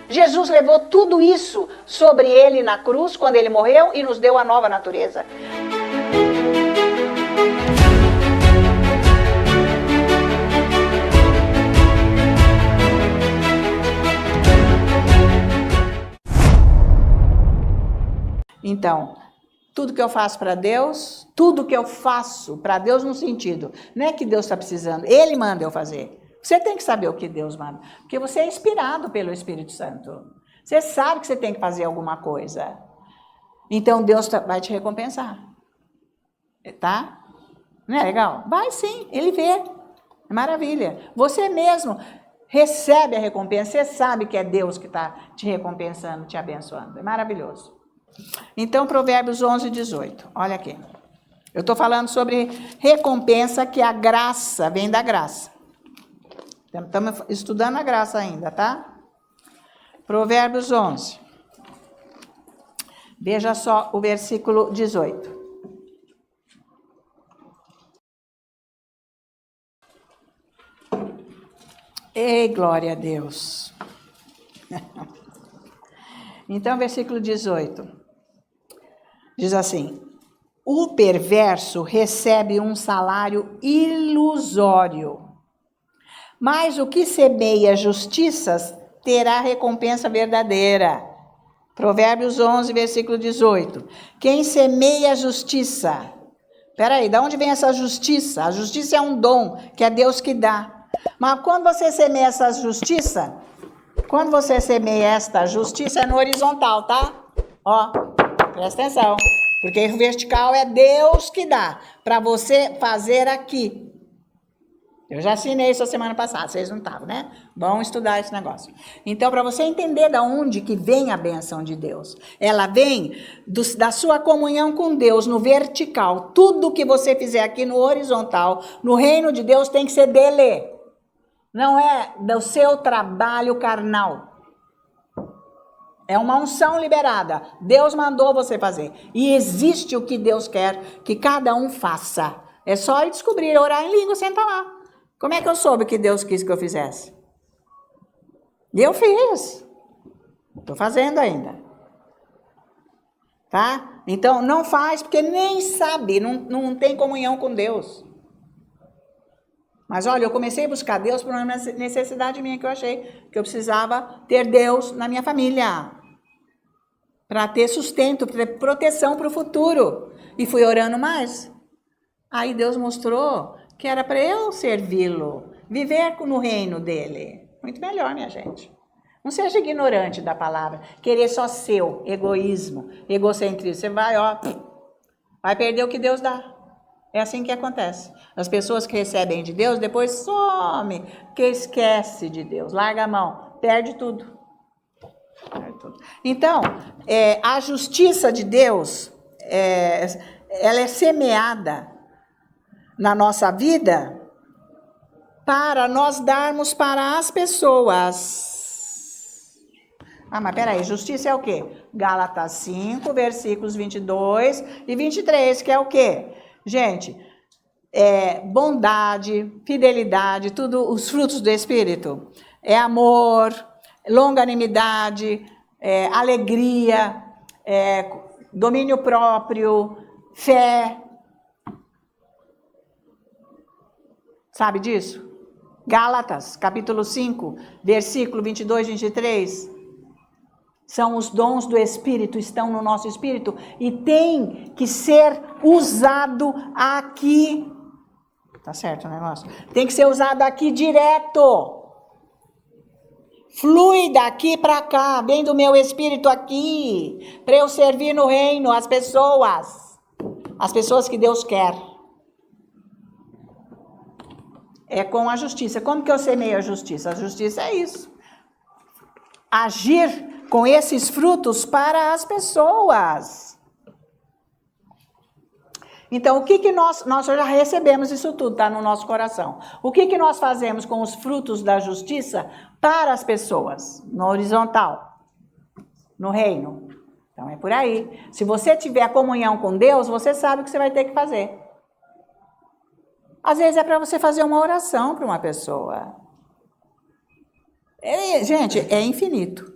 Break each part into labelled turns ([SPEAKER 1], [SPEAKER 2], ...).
[SPEAKER 1] Jesus levou tudo isso sobre ele na cruz, quando ele morreu, e nos deu a nova natureza. Então, tudo que eu faço para Deus, tudo que eu faço para Deus no sentido, não é que Deus está precisando, Ele manda eu fazer. Você tem que saber o que Deus manda, porque você é inspirado pelo Espírito Santo. Você sabe que você tem que fazer alguma coisa. Então Deus vai te recompensar. Tá? Não é legal? Vai sim, Ele vê. É maravilha. Você mesmo recebe a recompensa, você sabe que é Deus que está te recompensando, te abençoando. É maravilhoso. Então, Provérbios 11, 18. Olha aqui. Eu estou falando sobre recompensa, que a graça vem da graça. Estamos estudando a graça ainda, tá? Provérbios 11. Veja só o versículo 18. Ei, glória a Deus. Então, versículo 18. Diz assim: o perverso recebe um salário ilusório, mas o que semeia justiças terá recompensa verdadeira. Provérbios 11, versículo 18. Quem semeia justiça... Peraí, de onde vem essa justiça? A justiça é um dom que é Deus que dá. Mas quando você semeia essa justiça, esta justiça é no horizontal, tá? Ó, presta atenção. Porque o vertical é Deus que dá para você fazer aqui. Eu já ensinei isso a semana passada, vocês não estavam, né? Vamos estudar esse negócio. Então, para você entender de onde que vem a benção de Deus, ela vem da sua comunhão com Deus no vertical. Tudo que você fizer aqui no horizontal, no reino de Deus, tem que ser dele. Não é do seu trabalho carnal. É uma unção liberada. Deus mandou você fazer. E existe o que Deus quer que cada um faça. É só ir descobrir, orar em língua, senta lá. Como é que eu soube que Deus quis que eu fizesse? E eu fiz. Estou fazendo ainda. Tá? Então, não faz porque nem sabe, não tem comunhão com Deus. Mas olha, eu comecei a buscar Deus por uma necessidade minha que eu achei que eu precisava ter Deus na minha família. Para ter sustento, para ter proteção para o futuro. E fui orando mais. Aí Deus mostrou que era para eu servi-lo, viver no reino dele. Muito melhor, minha gente. Não seja ignorante da palavra, querer só seu, egoísmo, egocentrismo. Você vai perder o que Deus dá. É assim que acontece. As pessoas que recebem de Deus, depois some, que esquece de Deus, larga a mão, perde tudo. Então, a justiça de Deus, ela é semeada na nossa vida para nós darmos para as pessoas. Ah, mas peraí, justiça é o quê? Gálatas 5, versículos 22 e 23, que é o quê? Gente, bondade, fidelidade, tudo os frutos do Espírito. É amor, longanimidade, alegria, domínio próprio, fé. Sabe disso? Gálatas, capítulo 5, versículo 22 e 23. São os dons do Espírito, estão no nosso Espírito e tem que ser usado aqui. Tá certo o negócio? Tem que ser usado aqui direto. Flui daqui para cá, vem do meu Espírito aqui, para eu servir no reino as pessoas que Deus quer. É com a justiça. Como que eu semeio a justiça? A justiça é isso. Agir com esses frutos para as pessoas. Então, o que nós já recebemos isso tudo, está no nosso coração. O que nós fazemos com os frutos da justiça para as pessoas? No horizontal, no reino. Então é por aí. Se você tiver comunhão com Deus, você sabe o que você vai ter que fazer. Às vezes é para você fazer uma oração para uma pessoa. Gente, é infinito.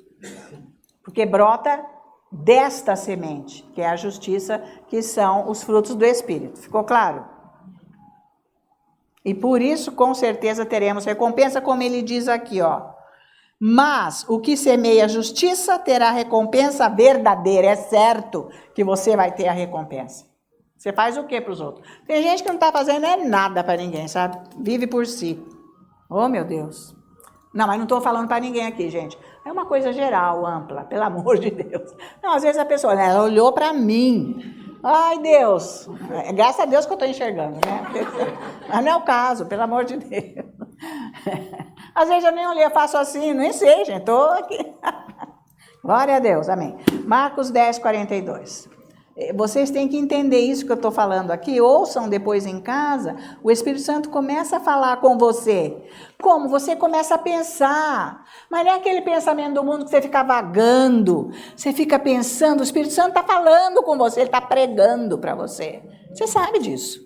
[SPEAKER 1] Porque brota desta semente, que é a justiça, que são os frutos do Espírito. Ficou claro? E por isso, com certeza, teremos recompensa, como ele diz aqui, ó. Mas o que semeia justiça terá recompensa verdadeira. É certo que você vai ter a recompensa. Você faz o que para os outros? Tem gente que não está fazendo nada para ninguém, sabe? Vive por si. Oh, meu Deus. Não, mas não estou falando para ninguém aqui, gente. É uma coisa geral, ampla, pelo amor de Deus. Não, às vezes a pessoa, né, ela olhou para mim. Ai, Deus. Graças a Deus que eu estou enxergando, né? Mas não é o caso, pelo amor de Deus. Às vezes eu nem olhei, eu faço assim, nem sei, gente. Estou aqui. Glória a Deus, amém. Marcos 10, 42. Vocês têm que entender isso que eu estou falando aqui, ouçam depois em casa, o Espírito Santo começa a falar com você. Como? Você começa a pensar, mas não é aquele pensamento do mundo que você fica vagando, você fica pensando, o Espírito Santo está falando com você, ele está pregando para você. Você sabe disso.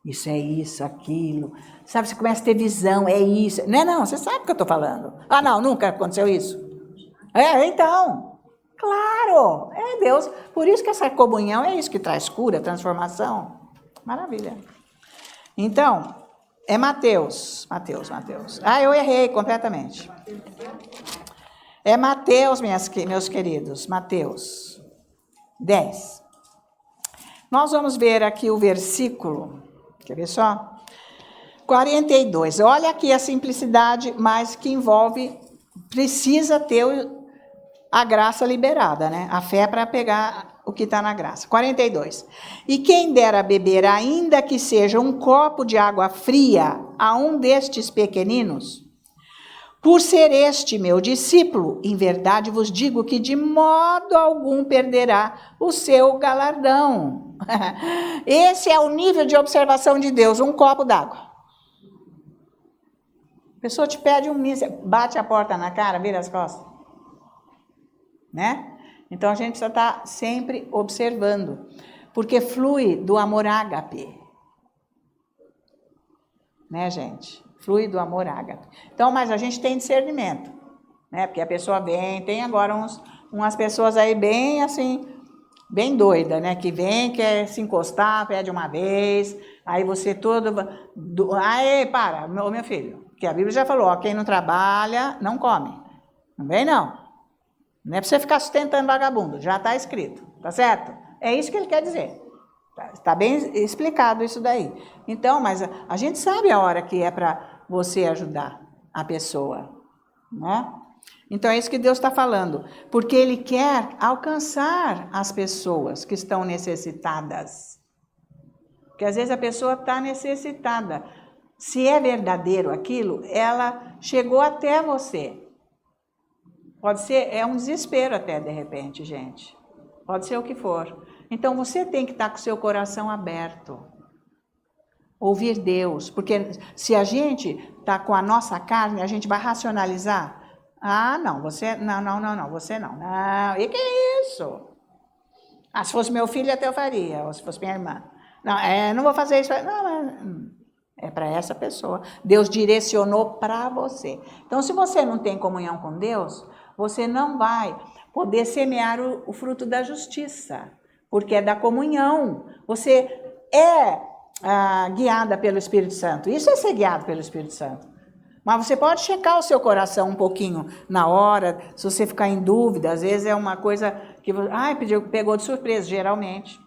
[SPEAKER 1] Isso é isso, aquilo, sabe, você começa a ter visão, é isso. Não, você sabe o que eu estou falando. Ah, não, nunca aconteceu isso. Então... Claro, é Deus. Por isso que essa comunhão é isso que traz cura, transformação. Maravilha. Então, é Mateus. Ah, eu errei completamente. É Mateus, meus queridos. Mateus 10. Nós vamos ver aqui o versículo. Quer ver só? 42. Olha aqui a simplicidade, mas que envolve, precisa ter a graça liberada, né? A fé para pegar o que está na graça. 42. E quem dera beber, ainda que seja um copo de água fria, a um destes pequeninos, por ser este meu discípulo, em verdade vos digo que de modo algum perderá o seu galardão. Esse é o nível de observação de Deus, um copo d'água. A pessoa te pede bate a porta na cara, vira as costas. Né? Então a gente precisa estar sempre observando, porque flui do amor ágape, né, gente? Flui do amor ágape. Então, mas a gente tem discernimento, né? Porque a pessoa vem, tem agora umas pessoas aí bem assim, bem doida, né? Que vem, quer se encostar, pede uma vez, aí você todo, aí para, meu filho, que a Bíblia já falou, ó, quem não trabalha não come, não vem não. Não é para você ficar sustentando vagabundo, já está escrito, tá certo? É isso que ele quer dizer. Está bem explicado isso daí. Então, mas a gente sabe a hora que é para você ajudar a pessoa, né? Então é isso que Deus está falando, porque Ele quer alcançar as pessoas que estão necessitadas. Porque às vezes a pessoa está necessitada. Se é verdadeiro aquilo, ela chegou até você. Pode ser, é um desespero até, de repente, gente. Pode ser o que for. Então, você tem que estar com o seu coração aberto. Ouvir Deus. Porque se a gente está com a nossa carne, a gente vai racionalizar. Ah, não, você... Não, você não. Não, e que isso? Ah, se fosse meu filho, até eu faria. Ou se fosse minha irmã. Não, não vou fazer isso. Não, é para essa pessoa. Deus direcionou para você. Então, se você não tem comunhão com Deus... Você não vai poder semear o fruto da justiça, porque é da comunhão. Você é guiada pelo Espírito Santo. Isso é ser guiado pelo Espírito Santo. Mas você pode checar o seu coração um pouquinho na hora, se você ficar em dúvida. Às vezes é uma coisa que pegou de surpresa, geralmente.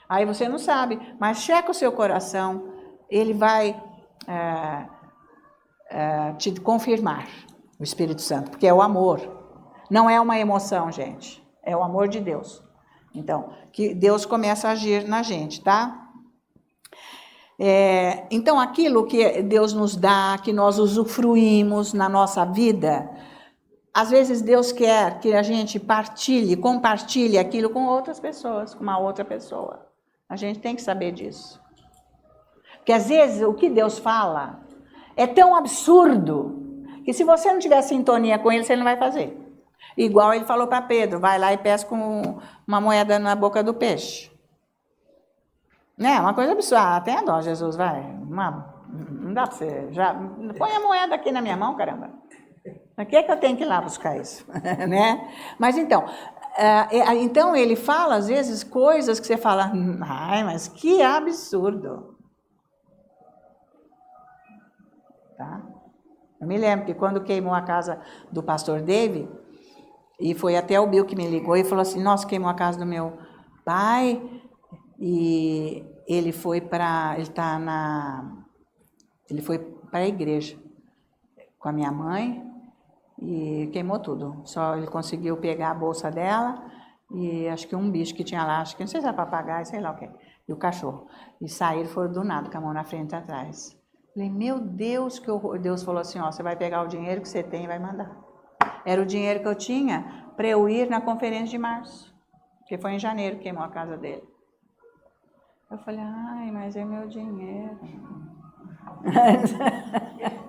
[SPEAKER 1] Aí você não sabe, mas checa o seu coração. Ele vai te confirmar, o Espírito Santo, porque é o amor. Não é uma emoção, gente. É o amor de Deus. Então, que Deus começa a agir na gente, tá? Então, aquilo que Deus nos dá, que nós usufruímos na nossa vida, às vezes Deus quer que a gente compartilhe aquilo com outras pessoas, com uma outra pessoa. A gente tem que saber disso. Porque às vezes o que Deus fala é tão absurdo que se você não tiver sintonia com ele, você não vai fazer. Igual ele falou para Pedro, vai lá e pesca uma moeda na boca do peixe. Né? Uma coisa absurda. Tem a dó, Jesus, vai. Não dá para você. Já, põe a moeda aqui na minha mão, caramba. Por que eu tenho que ir lá buscar isso? Né? Mas então, então ele fala, às vezes, coisas que você fala, ai, mas que absurdo. Tá? Eu me lembro que quando queimou a casa do pastor David, e foi até o Bill que me ligou e falou assim, nossa, queimou a casa do meu pai, e ele foi para a igreja com a minha mãe e queimou tudo. Só ele conseguiu pegar a bolsa dela e acho que um bicho que tinha lá, acho que não sei se era papagaio, sei lá o que, e o cachorro. E saíram, foram do nada, com a mão na frente e atrás. Falei, meu Deus, que horror. Deus falou assim, ó, você vai pegar o dinheiro que você tem e vai mandar. Era o dinheiro que eu tinha para eu ir na conferência de março, que foi em janeiro que queimou a casa dele. Eu falei, ai, mas é meu dinheiro.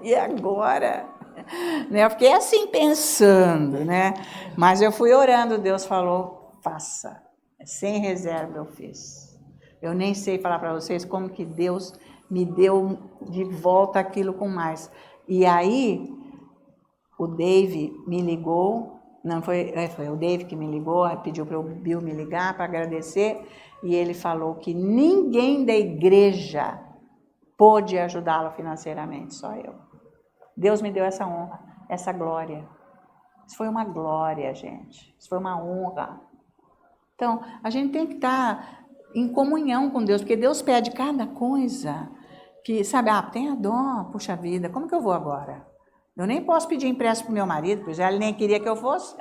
[SPEAKER 1] E agora? Eu fiquei assim pensando, né? Mas eu fui orando, Deus falou, faça. Sem reserva eu fiz. Eu nem sei falar para vocês como que Deus me deu de volta aquilo com mais. E aí, o Dave me ligou, não foi o Dave que me ligou, pediu para o Bill me ligar para agradecer, e ele falou que ninguém da igreja pôde ajudá-lo financeiramente, só eu. Deus me deu essa honra, essa glória. Isso foi uma glória, gente. Isso foi uma honra. Então, a gente tem que estar em comunhão com Deus, porque Deus pede cada coisa que, sabe, tenha dó, puxa vida, como que eu vou agora? Eu nem posso pedir empréstimo para meu marido, porque ele nem queria que eu fosse.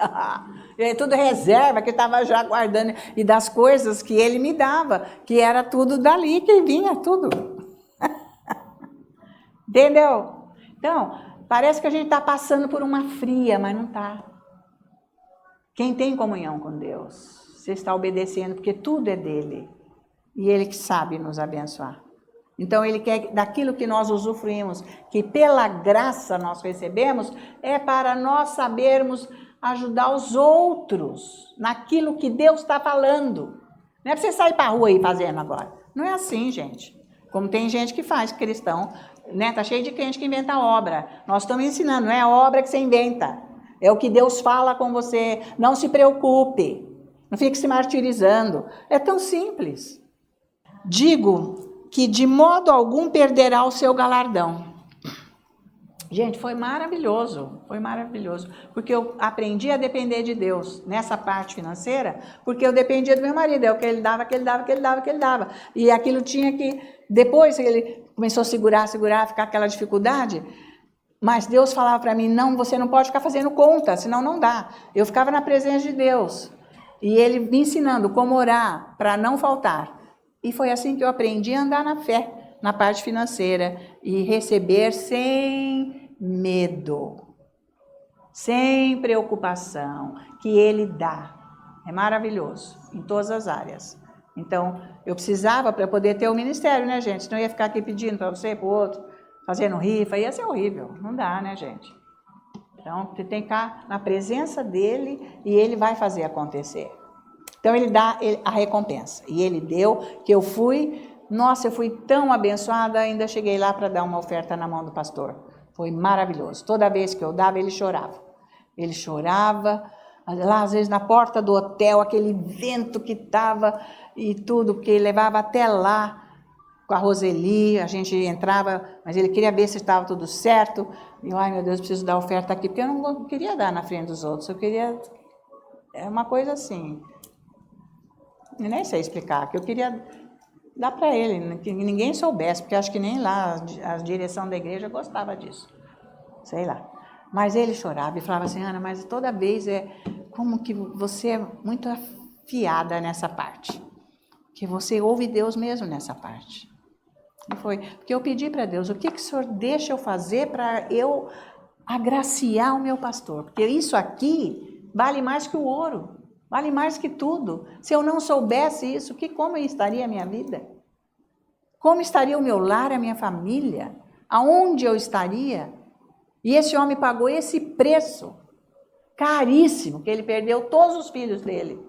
[SPEAKER 1] Tudo reserva que eu estava já guardando, e das coisas que ele me dava, que era tudo dali que vinha, tudo. Entendeu? Então, parece que a gente está passando por uma fria, mas não está. Quem tem comunhão com Deus, você está obedecendo, porque tudo é dele. E ele que sabe nos abençoar. Então, ele quer, daquilo que nós usufruímos, que pela graça nós recebemos, é para nós sabermos ajudar os outros naquilo que Deus está falando. Não é para você sair para a rua aí fazendo agora. Não é assim, gente. Como tem gente que faz, cristão, né? Tá cheio de crente que inventa obra. Nós estamos ensinando, não é a obra que você inventa. É o que Deus fala com você. Não se preocupe. Não fique se martirizando. É tão simples. Digo que de modo algum perderá o seu galardão. Gente, foi maravilhoso, porque eu aprendi a depender de Deus nessa parte financeira, porque eu dependia do meu marido, é o que ele dava, e aquilo tinha que, depois ele começou a segurar, ficar aquela dificuldade, mas Deus falava para mim, não, você não pode ficar fazendo conta, senão não dá. Eu ficava na presença de Deus, e ele me ensinando como orar para não faltar. E foi assim que eu aprendi a andar na fé, na parte financeira, e receber sem medo, sem preocupação, que ele dá. É maravilhoso, em todas as áreas. Então, eu precisava para poder ter o ministério, né, gente? Senão eu ia ficar aqui pedindo para você, para o outro, fazendo rifa, ia ser horrível. Não dá, né, gente? Então, você tem que ficar na presença dele e ele vai fazer acontecer. Então, ele dá a recompensa. E ele deu, que eu fui tão abençoada, ainda cheguei lá para dar uma oferta na mão do pastor. Foi maravilhoso. Toda vez que eu dava, ele chorava. Ele chorava, lá às vezes na porta do hotel, aquele vento que estava e tudo, que levava até lá com a Roseli, a gente entrava, mas ele queria ver se estava tudo certo. E eu, ai meu Deus, preciso dar oferta aqui, porque eu não queria dar na frente dos outros, eu queria... É uma coisa assim... Eu nem sei explicar, que eu queria dar para ele, que ninguém soubesse, porque acho que nem lá a direção da igreja gostava disso, sei lá. Mas ele chorava e falava assim, Ana, mas toda vez é como que você é muito afiada nessa parte, que você ouve Deus mesmo nessa parte. E foi, porque eu pedi para Deus, o que o Senhor deixa eu fazer para eu agraciar o meu pastor? Porque isso aqui vale mais que o ouro. Vale mais que tudo. Se eu não soubesse isso, como estaria a minha vida? Como estaria o meu lar, a minha família? Aonde eu estaria? E esse homem pagou esse preço. caríssimo, que ele perdeu todos os filhos dele.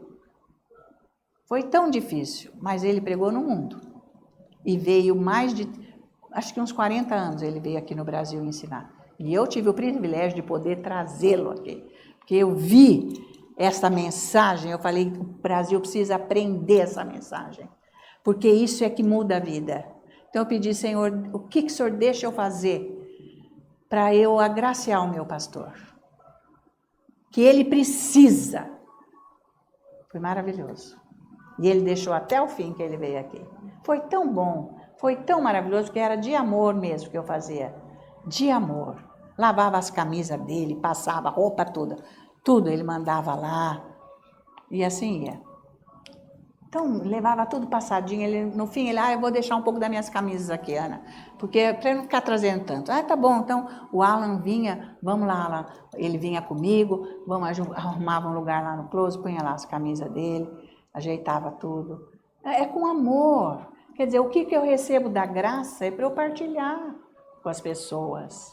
[SPEAKER 1] Foi tão difícil, mas ele pregou no mundo. E veio mais de, acho que uns 40 anos ele veio aqui no Brasil ensinar. E eu tive o privilégio de poder trazê-lo aqui. Porque eu vi essa mensagem, eu falei, o Brasil precisa aprender essa mensagem. Porque isso é que muda a vida. Então eu pedi, Senhor, o que o Senhor deixa eu fazer para eu agraciar o meu pastor? Que ele precisa. Foi maravilhoso. E ele deixou até o fim que ele veio aqui. Foi tão bom, foi tão maravilhoso, que era de amor mesmo que eu fazia. De amor. Lavava as camisas dele, passava a roupa toda. Tudo ele mandava lá. E assim ia. Então, levava tudo passadinho. Ele, no fim, ele, eu vou deixar um pouco das minhas camisas aqui, Ana. Porque para eu não ficar trazendo tanto. Tá bom. Então, o Alan vinha, vamos lá, Alan. Ele vinha comigo, arrumava um lugar lá no closet, punha lá as camisas dele, ajeitava tudo. É com amor. Quer dizer, o que eu recebo da graça é para eu partilhar com as pessoas.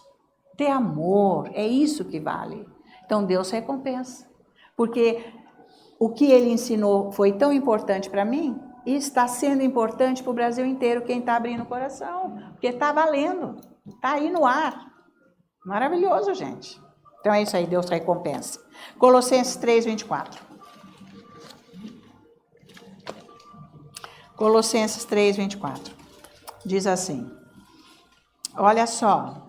[SPEAKER 1] Ter amor, é isso que vale. Então, Deus recompensa. Porque o que ele ensinou foi tão importante para mim e está sendo importante para o Brasil inteiro, quem está abrindo o coração. Porque está valendo, está aí no ar. Maravilhoso, gente. Então é isso aí, Deus recompensa. Colossenses 3, 24. Colossenses 3, 24. Diz assim, olha só.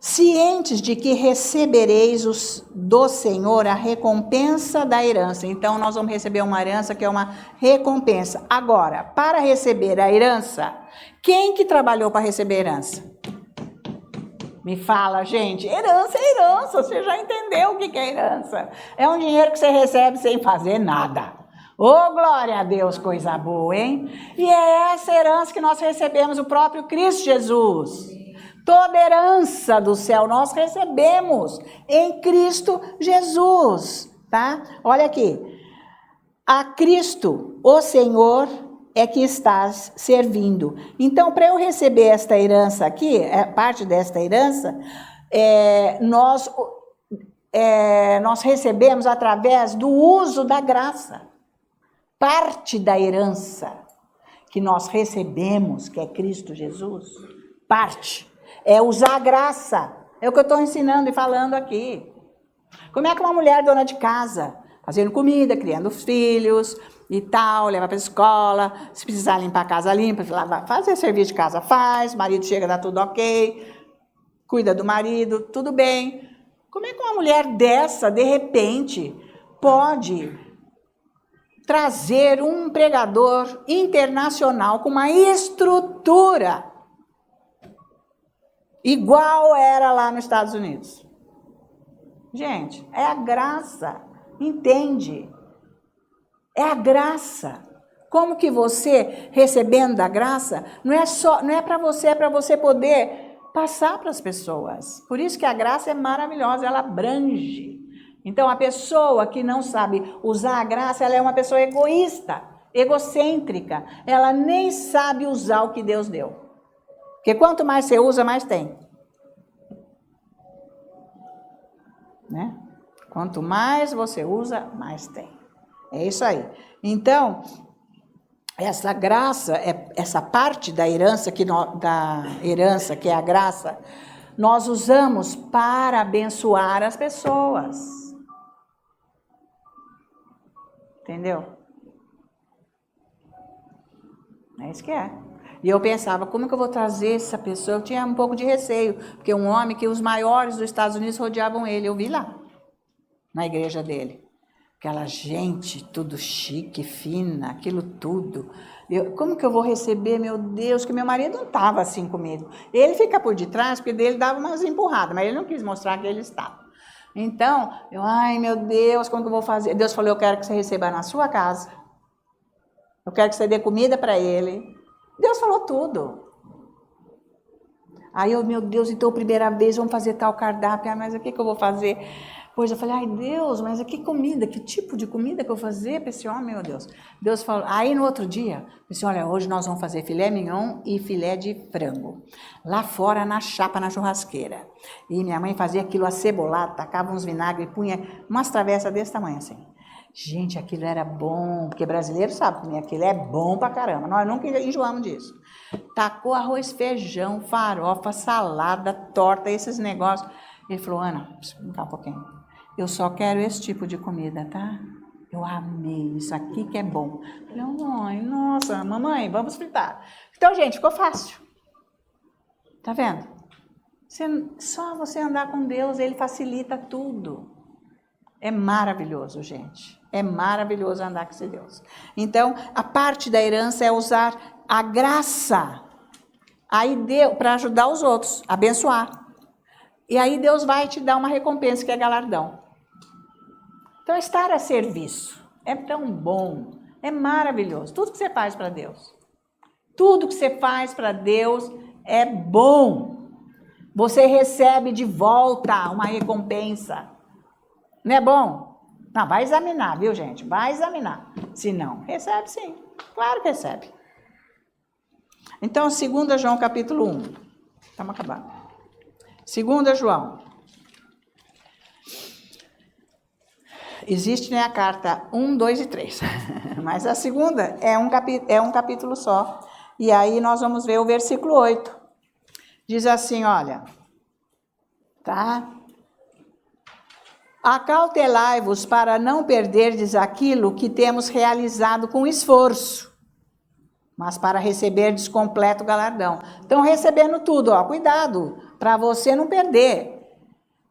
[SPEAKER 1] Cientes de que recebereis do Senhor a recompensa da herança. Então, nós vamos receber uma herança que é uma recompensa. Agora, para receber a herança, quem que trabalhou para receber a herança? Me fala, gente, herança é herança, você já entendeu o que é herança? É um dinheiro que você recebe sem fazer nada. Ô, glória a Deus, coisa boa, hein? E é essa herança que nós recebemos, o próprio Cristo Jesus. Toda herança do céu nós recebemos em Cristo Jesus, tá? Olha aqui, a Cristo, o Senhor, é que estás servindo. Então, para eu receber esta herança aqui, parte desta herança, nós recebemos através do uso da graça. Parte da herança que nós recebemos, que é Cristo Jesus, parte. É usar a graça. É o que eu estou ensinando e falando aqui. Como é que uma mulher dona de casa, fazendo comida, criando filhos e tal, leva para a escola, se precisar limpar a casa, limpa, fazer serviço de casa, faz, o marido chega, dá tudo ok, cuida do marido, tudo bem. Como é que uma mulher dessa, de repente, pode trazer um pregador internacional com uma estrutura igual era lá nos Estados Unidos? Gente, é a graça, entende? É a graça. Como que você, recebendo da graça, não é para você, é para você poder passar para as pessoas. Por isso que a graça é maravilhosa, ela abrange. Então, a pessoa que não sabe usar a graça, ela é uma pessoa egoísta, egocêntrica. Ela nem sabe usar o que Deus deu. Porque quanto mais você usa, mais tem. Né? Quanto mais você usa, mais tem. É isso aí. Então, essa graça, essa parte da herança, que é a graça, nós usamos para abençoar as pessoas. Entendeu? É isso que é. E eu pensava, como que eu vou trazer essa pessoa? Eu tinha um pouco de receio, porque um homem que os maiores dos Estados Unidos rodeavam ele, eu vi lá, na igreja dele. Aquela gente, tudo chique, fina, aquilo tudo. Como que eu vou receber, meu Deus, que meu marido não estava assim comigo. Ele fica por detrás, porque dele dava umas empurradas, mas ele não quis mostrar que ele estava. Então, ai meu Deus, como que eu vou fazer? Deus falou, eu quero que você receba na sua casa. Eu quero que você dê comida para ele. Deus falou tudo. Aí eu, meu Deus, então primeira vez vamos fazer tal cardápio, mas o que eu vou fazer? Pois eu falei, ai Deus, mas que comida, que tipo de comida que eu vou fazer para esse homem, meu Deus? Deus falou, aí no outro dia, eu disse, olha, hoje nós vamos fazer filé mignon e filé de frango. Lá fora na chapa, na churrasqueira. E minha mãe fazia aquilo acebolado, tacava uns vinagres, punha umas travessas desse tamanho assim. Gente, aquilo era bom, porque brasileiro sabe comer aquilo, é bom pra caramba. Nós nunca enjoamos disso. Tacou arroz, feijão, farofa, salada, torta, esses negócios. Ele falou, Ana, preciso brincar um pouquinho. Eu só quero esse tipo de comida, tá? Eu amei, isso aqui que é bom. Falei, mãe, nossa, mamãe, vamos fritar. Então, gente, ficou fácil. Tá vendo? Só você andar com Deus, Ele facilita tudo. É maravilhoso, gente. É maravilhoso andar com esse Deus. Então, a parte da herança é usar a graça. Aí Deus, para ajudar os outros, abençoar. E aí Deus vai te dar uma recompensa, que é galardão. Então, estar a serviço é tão bom, é maravilhoso. Tudo que você faz para Deus, tudo que você faz para Deus é bom. Você recebe de volta uma recompensa. Não é bom? Não, vai examinar, viu, gente? Vai examinar. Se não, recebe sim. Claro que recebe. Então, 2 João capítulo 1. Estamos acabando. 2 João. Existe, né, a carta 1, 2 e 3. Mas a segunda é um capítulo só. E aí nós vamos ver o versículo 8. Diz assim, olha. Tá? Acautelai-vos para não perderdes aquilo que temos realizado com esforço, mas para receberdes completo galardão. Então, recebendo tudo, ó, cuidado, para você não perder.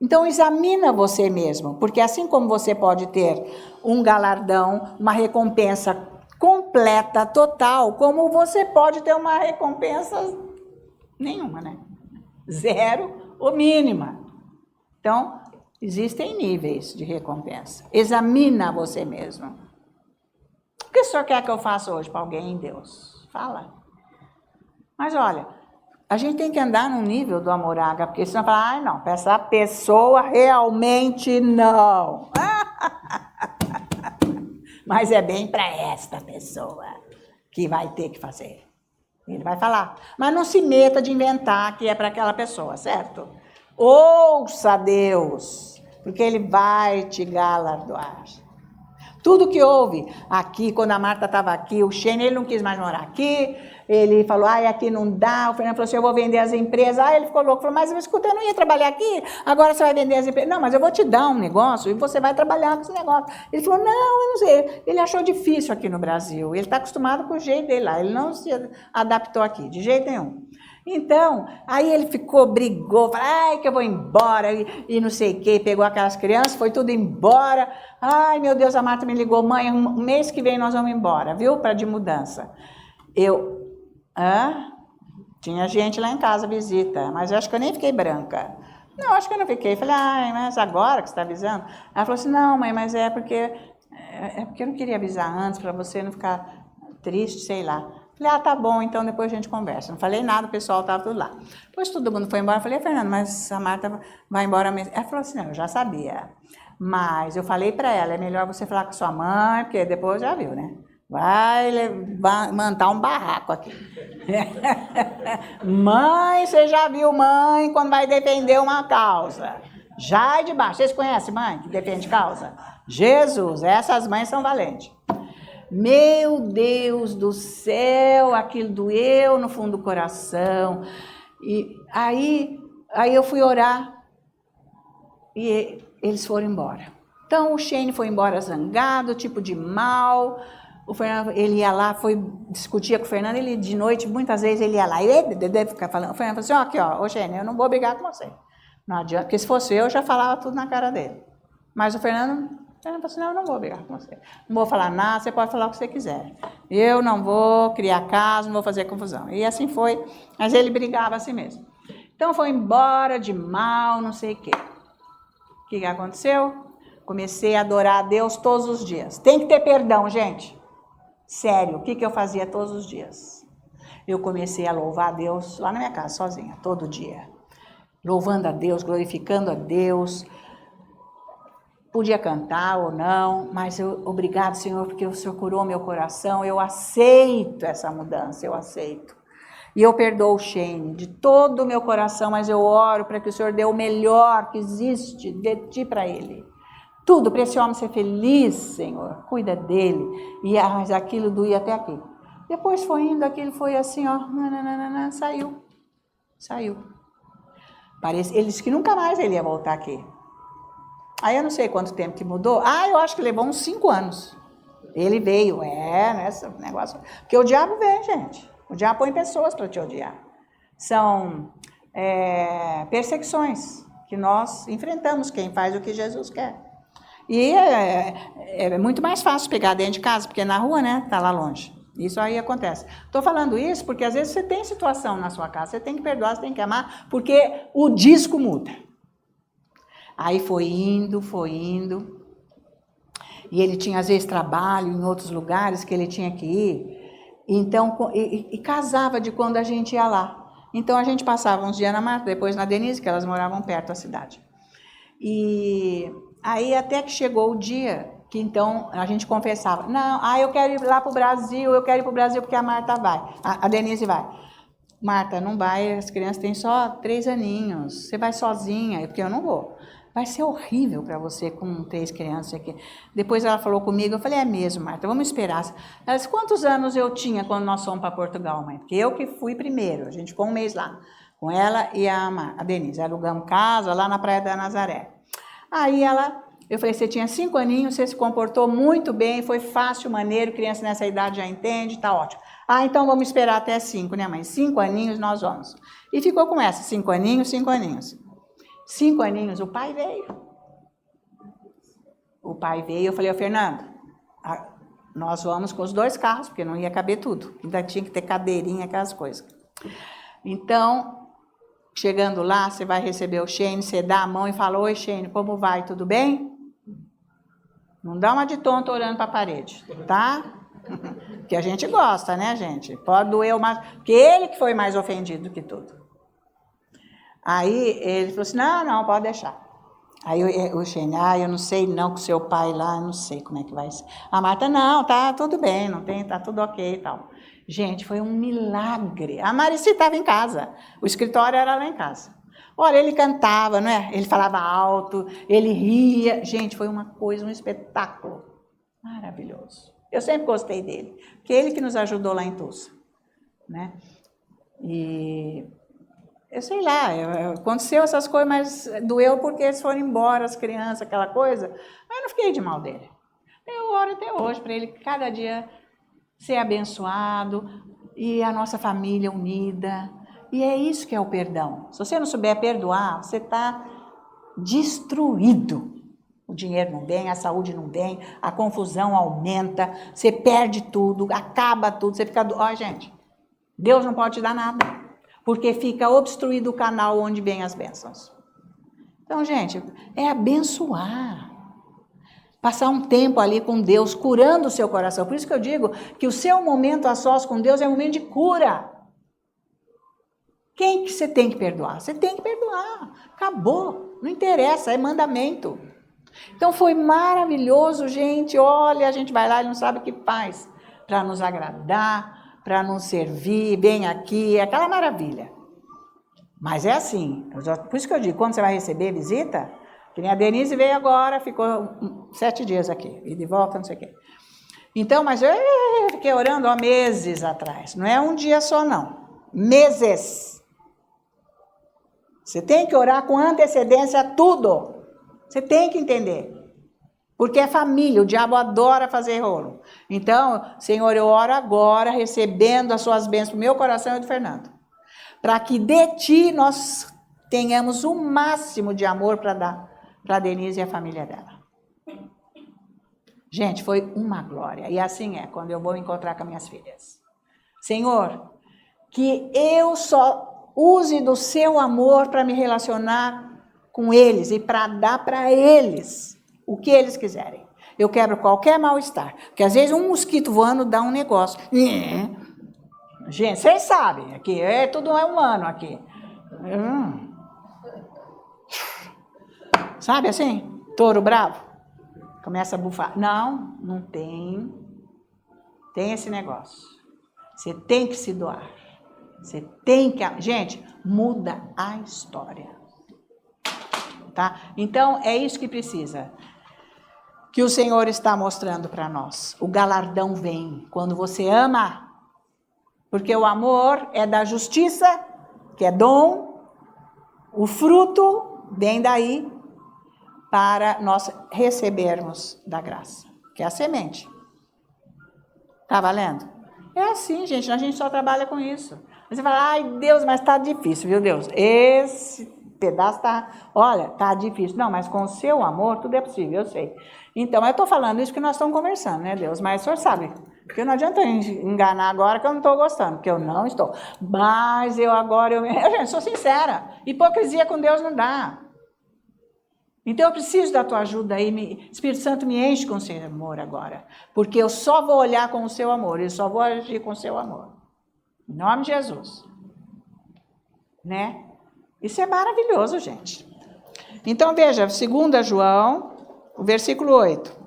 [SPEAKER 1] Então, examina você mesmo, porque assim como você pode ter um galardão, uma recompensa completa, total, como você pode ter uma recompensa nenhuma, né? 0 ou mínima. Então, existem níveis de recompensa. Examina você mesmo. O que o senhor quer que eu faça hoje para alguém, Deus? Fala. Mas olha, a gente tem que andar num nível do amor ágape, porque senão fala, ai não, para essa pessoa realmente não. Mas é bem para esta pessoa que vai ter que fazer. Ele vai falar. Mas não se meta de inventar que é para aquela pessoa, certo? Ouça Deus, porque Ele vai te galardoar. Tudo que houve aqui, quando a Marta estava aqui, o Shane, ele não quis mais morar aqui, ele falou, ai, aqui não dá, o Fernando falou assim, eu vou vender as empresas, aí ele ficou louco, falou, mas escuta, eu não ia trabalhar aqui, agora você vai vender as empresas, não, mas eu vou te dar um negócio e você vai trabalhar com esse negócio. Ele falou, não, eu não sei, ele achou difícil aqui no Brasil, ele está acostumado com o jeito dele lá, ele não se adaptou aqui, de jeito nenhum. Então, aí ele ficou, brigou, falou, ai, que eu vou embora, e não sei o que, pegou aquelas crianças, foi tudo embora. Ai, meu Deus, a Marta me ligou, mãe, um mês que vem nós vamos embora, viu, para de mudança. Tinha gente lá em casa, visita, mas eu acho que eu nem fiquei branca. Não, acho que eu não fiquei. Falei, ai, mas agora que você está avisando? Ela falou assim, não, mãe, mas é porque eu não queria avisar antes, para você não ficar triste, sei lá. Falei, tá bom, então depois a gente conversa. Não falei nada, o pessoal estava tudo lá. Depois todo mundo foi embora, eu falei, Fernando, mas a Marta vai embora mesmo. Ela falou assim, não, eu já sabia. Mas eu falei para ela, é melhor você falar com sua mãe, porque depois já viu, né? Vai montar um barraco aqui. Mãe, você já viu mãe quando vai defender uma causa? Já é de baixo. Vocês conhecem mãe que defende causa? Jesus, essas mães são valentes. Meu Deus do céu, aquilo doeu no fundo do coração. E aí eu fui orar e eles foram embora. Então o Shane foi embora zangado, tipo de mal. O Fernando, ele ia lá, discutia com o Fernando, ele de noite, muitas vezes ele ia lá, e ele deve ficar falando. O Fernando falou assim, ó, Shane, eu não vou brigar com você. Não adianta, porque se fosse eu já falava tudo na cara dele. Mas o Fernando falou assim, não, eu não vou brigar com você. Não vou falar nada, você pode falar o que você quiser. Eu não vou criar caso, não vou fazer confusão. E assim foi, mas ele brigava assim mesmo. Então foi embora de mal, não sei o quê. O que aconteceu? Comecei a adorar a Deus todos os dias. Tem que ter perdão, gente. Sério, o que eu fazia todos os dias? Eu comecei a louvar a Deus lá na minha casa, sozinha, todo dia. Louvando a Deus, glorificando a Deus, Podia cantar ou não, mas obrigado, Senhor, porque o Senhor curou meu coração. Eu aceito essa mudança, eu aceito. E eu perdoo o Shane de todo o meu coração, mas eu oro para que o Senhor dê o melhor que existe de ti para ele. Tudo para esse homem ser feliz, Senhor. Cuida dele. E mas aquilo doía até aqui. Depois foi indo, aquilo foi assim, ó. Saiu. Parece, ele disse que nunca mais ele ia voltar aqui. Aí eu não sei quanto tempo que mudou. Eu acho que levou uns 5 anos. Ele veio, nesse negócio. Porque o diabo vem, gente. O diabo põe pessoas para te odiar. São perseguições que nós enfrentamos, quem faz o que Jesus quer. E é muito mais fácil pegar dentro de casa, porque na rua, né, tá lá longe. Isso aí acontece. Estou falando isso porque às vezes você tem situação na sua casa, você tem que perdoar, você tem que amar, porque o disco muda. Aí foi indo, e ele tinha às vezes trabalho em outros lugares que ele tinha que ir, então, e casava de quando a gente ia lá. Então a gente passava uns dias na Marta, depois na Denise, que elas moravam perto da cidade. E aí até que chegou o dia que então a gente confessava, não, eu quero ir lá para o Brasil, porque a Marta vai, a Denise vai. Marta, não vai, as crianças têm só 3 aninhos, você vai sozinha, porque eu não vou. Vai ser horrível para você com 3 crianças aqui. Depois ela falou comigo, eu falei, é mesmo, Marta, vamos esperar. Ela disse, quantos anos eu tinha quando nós fomos para Portugal, mãe? Porque eu que fui primeiro, a gente ficou 1 mês lá, com ela e a Denise, alugamos casa lá na Praia da Nazaré. Aí eu falei, você tinha 5 aninhos, você se comportou muito bem, foi fácil, maneiro, criança nessa idade já entende, tá ótimo. Então vamos esperar até 5, né, mãe? 5 aninhos nós vamos. E ficou com essa, 5 aninhos. 5 aninhos, o pai veio. Eu falei, Fernando, nós vamos com os 2 carros, porque não ia caber tudo. Ainda tinha que ter cadeirinha, aquelas coisas. Então, chegando lá, você vai receber o Shane, você dá a mão e fala, oi, Shane, como vai, tudo bem? Não dá uma de tonto olhando para a parede, tá? Porque a gente gosta, né, gente? Pode doer mais, porque ele que foi mais ofendido que tudo. Aí ele falou assim, não, pode deixar. Aí o Shane, eu não sei não, com seu pai lá, eu não sei como é que vai ser. A Marta, não, tá tudo bem, tá tudo ok e tal. Gente, foi um milagre. A Marici estava em casa, o escritório era lá em casa. Olha, ele cantava, não é? Ele falava alto, ele ria. Gente, foi uma coisa, um espetáculo maravilhoso. Eu sempre gostei dele, porque ele que nos ajudou lá em Tulsa, né? E eu sei lá, aconteceu essas coisas, mas doeu porque eles foram embora, as crianças, aquela coisa. Mas eu não fiquei de mal dele. Eu oro até hoje para ele cada dia ser abençoado e a nossa família unida. E é isso que é o perdão. Se você não souber perdoar, você está destruído. O dinheiro não vem, a saúde não vem, a confusão aumenta, você perde tudo, acaba tudo, você fica... gente, Deus não pode te dar nada. Porque fica obstruído o canal onde vêm as bênçãos. Então, gente, é abençoar. Passar um tempo ali com Deus, curando o seu coração. Por isso que eu digo que o seu momento a sós com Deus é um momento de cura. Quem que você tem que perdoar? Você tem que perdoar. Acabou. Não interessa, é mandamento. Então, foi maravilhoso, gente. Olha, a gente vai lá e não sabe o que faz para nos agradar, para nos servir, bem aqui, é aquela maravilha. Mas é assim, por isso que eu digo, quando você vai receber visita, que nem a Denise veio agora, ficou 7 dias aqui, e de volta, não sei o quê. Então, mas eu fiquei orando há meses atrás, não é um dia só não, meses. Você tem que orar com antecedência tudo, você tem que entender. Porque é família, o diabo adora fazer rolo. Então, Senhor, eu oro agora, recebendo as suas bênçãos no meu coração e do Fernando. Para que de ti nós tenhamos o máximo de amor para dar para a Denise e a família dela. Gente, foi uma glória. E assim é, quando eu vou encontrar com as minhas filhas. Senhor, que eu só use do seu amor para me relacionar com eles e para dar para eles o que eles quiserem. Eu quebro qualquer mal-estar. Porque às vezes um mosquito voando dá um negócio. Gente, vocês sabem, aqui tudo é humano aqui. Sabe assim? Touro bravo. Começa a bufar. Não, não tem. Tem esse negócio. Você tem que se doar. Você tem que... Gente, muda a história. Tá? Então, é isso que precisa. Que o Senhor está mostrando para nós. O galardão vem quando você ama. Porque o amor é da justiça, que é dom. O fruto vem daí para nós recebermos da graça, que é a semente. Tá valendo? É assim, gente, a gente só trabalha com isso. Você fala, ai Deus, mas tá difícil, viu Deus? Esse pedaço tá difícil. Não, mas com o seu amor tudo é possível, eu sei. Então, eu estou falando isso que nós estamos conversando, né Deus? Mas o senhor sabe, porque não adianta enganar agora que eu não estou gostando, porque eu não estou. Mas eu gente, sou sincera, hipocrisia com Deus não dá. Então eu preciso da tua ajuda aí, Espírito Santo me enche com o seu amor agora, porque eu só vou olhar com o seu amor, eu só vou agir com o seu amor, em nome de Jesus, né? Isso é maravilhoso, gente. Então veja, 2 João, o versículo 8,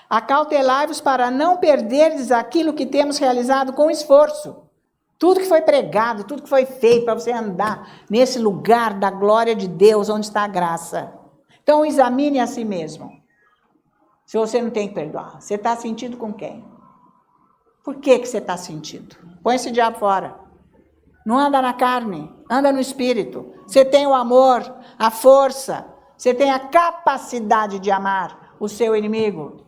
[SPEAKER 1] acautelai-vos para não perderdes aquilo que temos realizado com esforço, tudo que foi pregado, tudo que foi feito para você andar nesse lugar da glória de Deus, onde está a graça. Então, examine a si mesmo. Se você não tem que perdoar. Você está sentido com quem? Por que você está sentido? Põe esse diabo fora. Não anda na carne, anda no espírito. Você tem o amor, a força. Você tem a capacidade de amar o seu inimigo.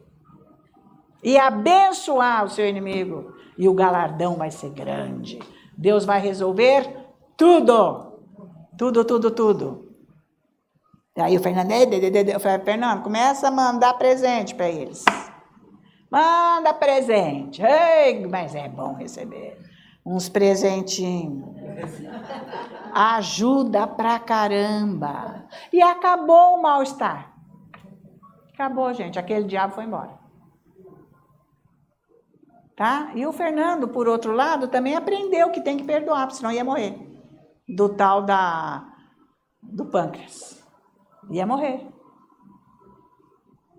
[SPEAKER 1] E abençoar o seu inimigo. E o galardão vai ser grande. Deus vai resolver tudo. Tudo, tudo, tudo. E aí o Fernando, eu falei, Fernando, começa a mandar presente para eles. Manda presente. Ei, mas é bom receber uns presentinhos. Ajuda pra caramba. E acabou o mal-estar. Acabou, gente. Aquele diabo foi embora. Tá? E o Fernando, por outro lado, também aprendeu que tem que perdoar, porque senão ia morrer. Do tal do pâncreas. Ia morrer.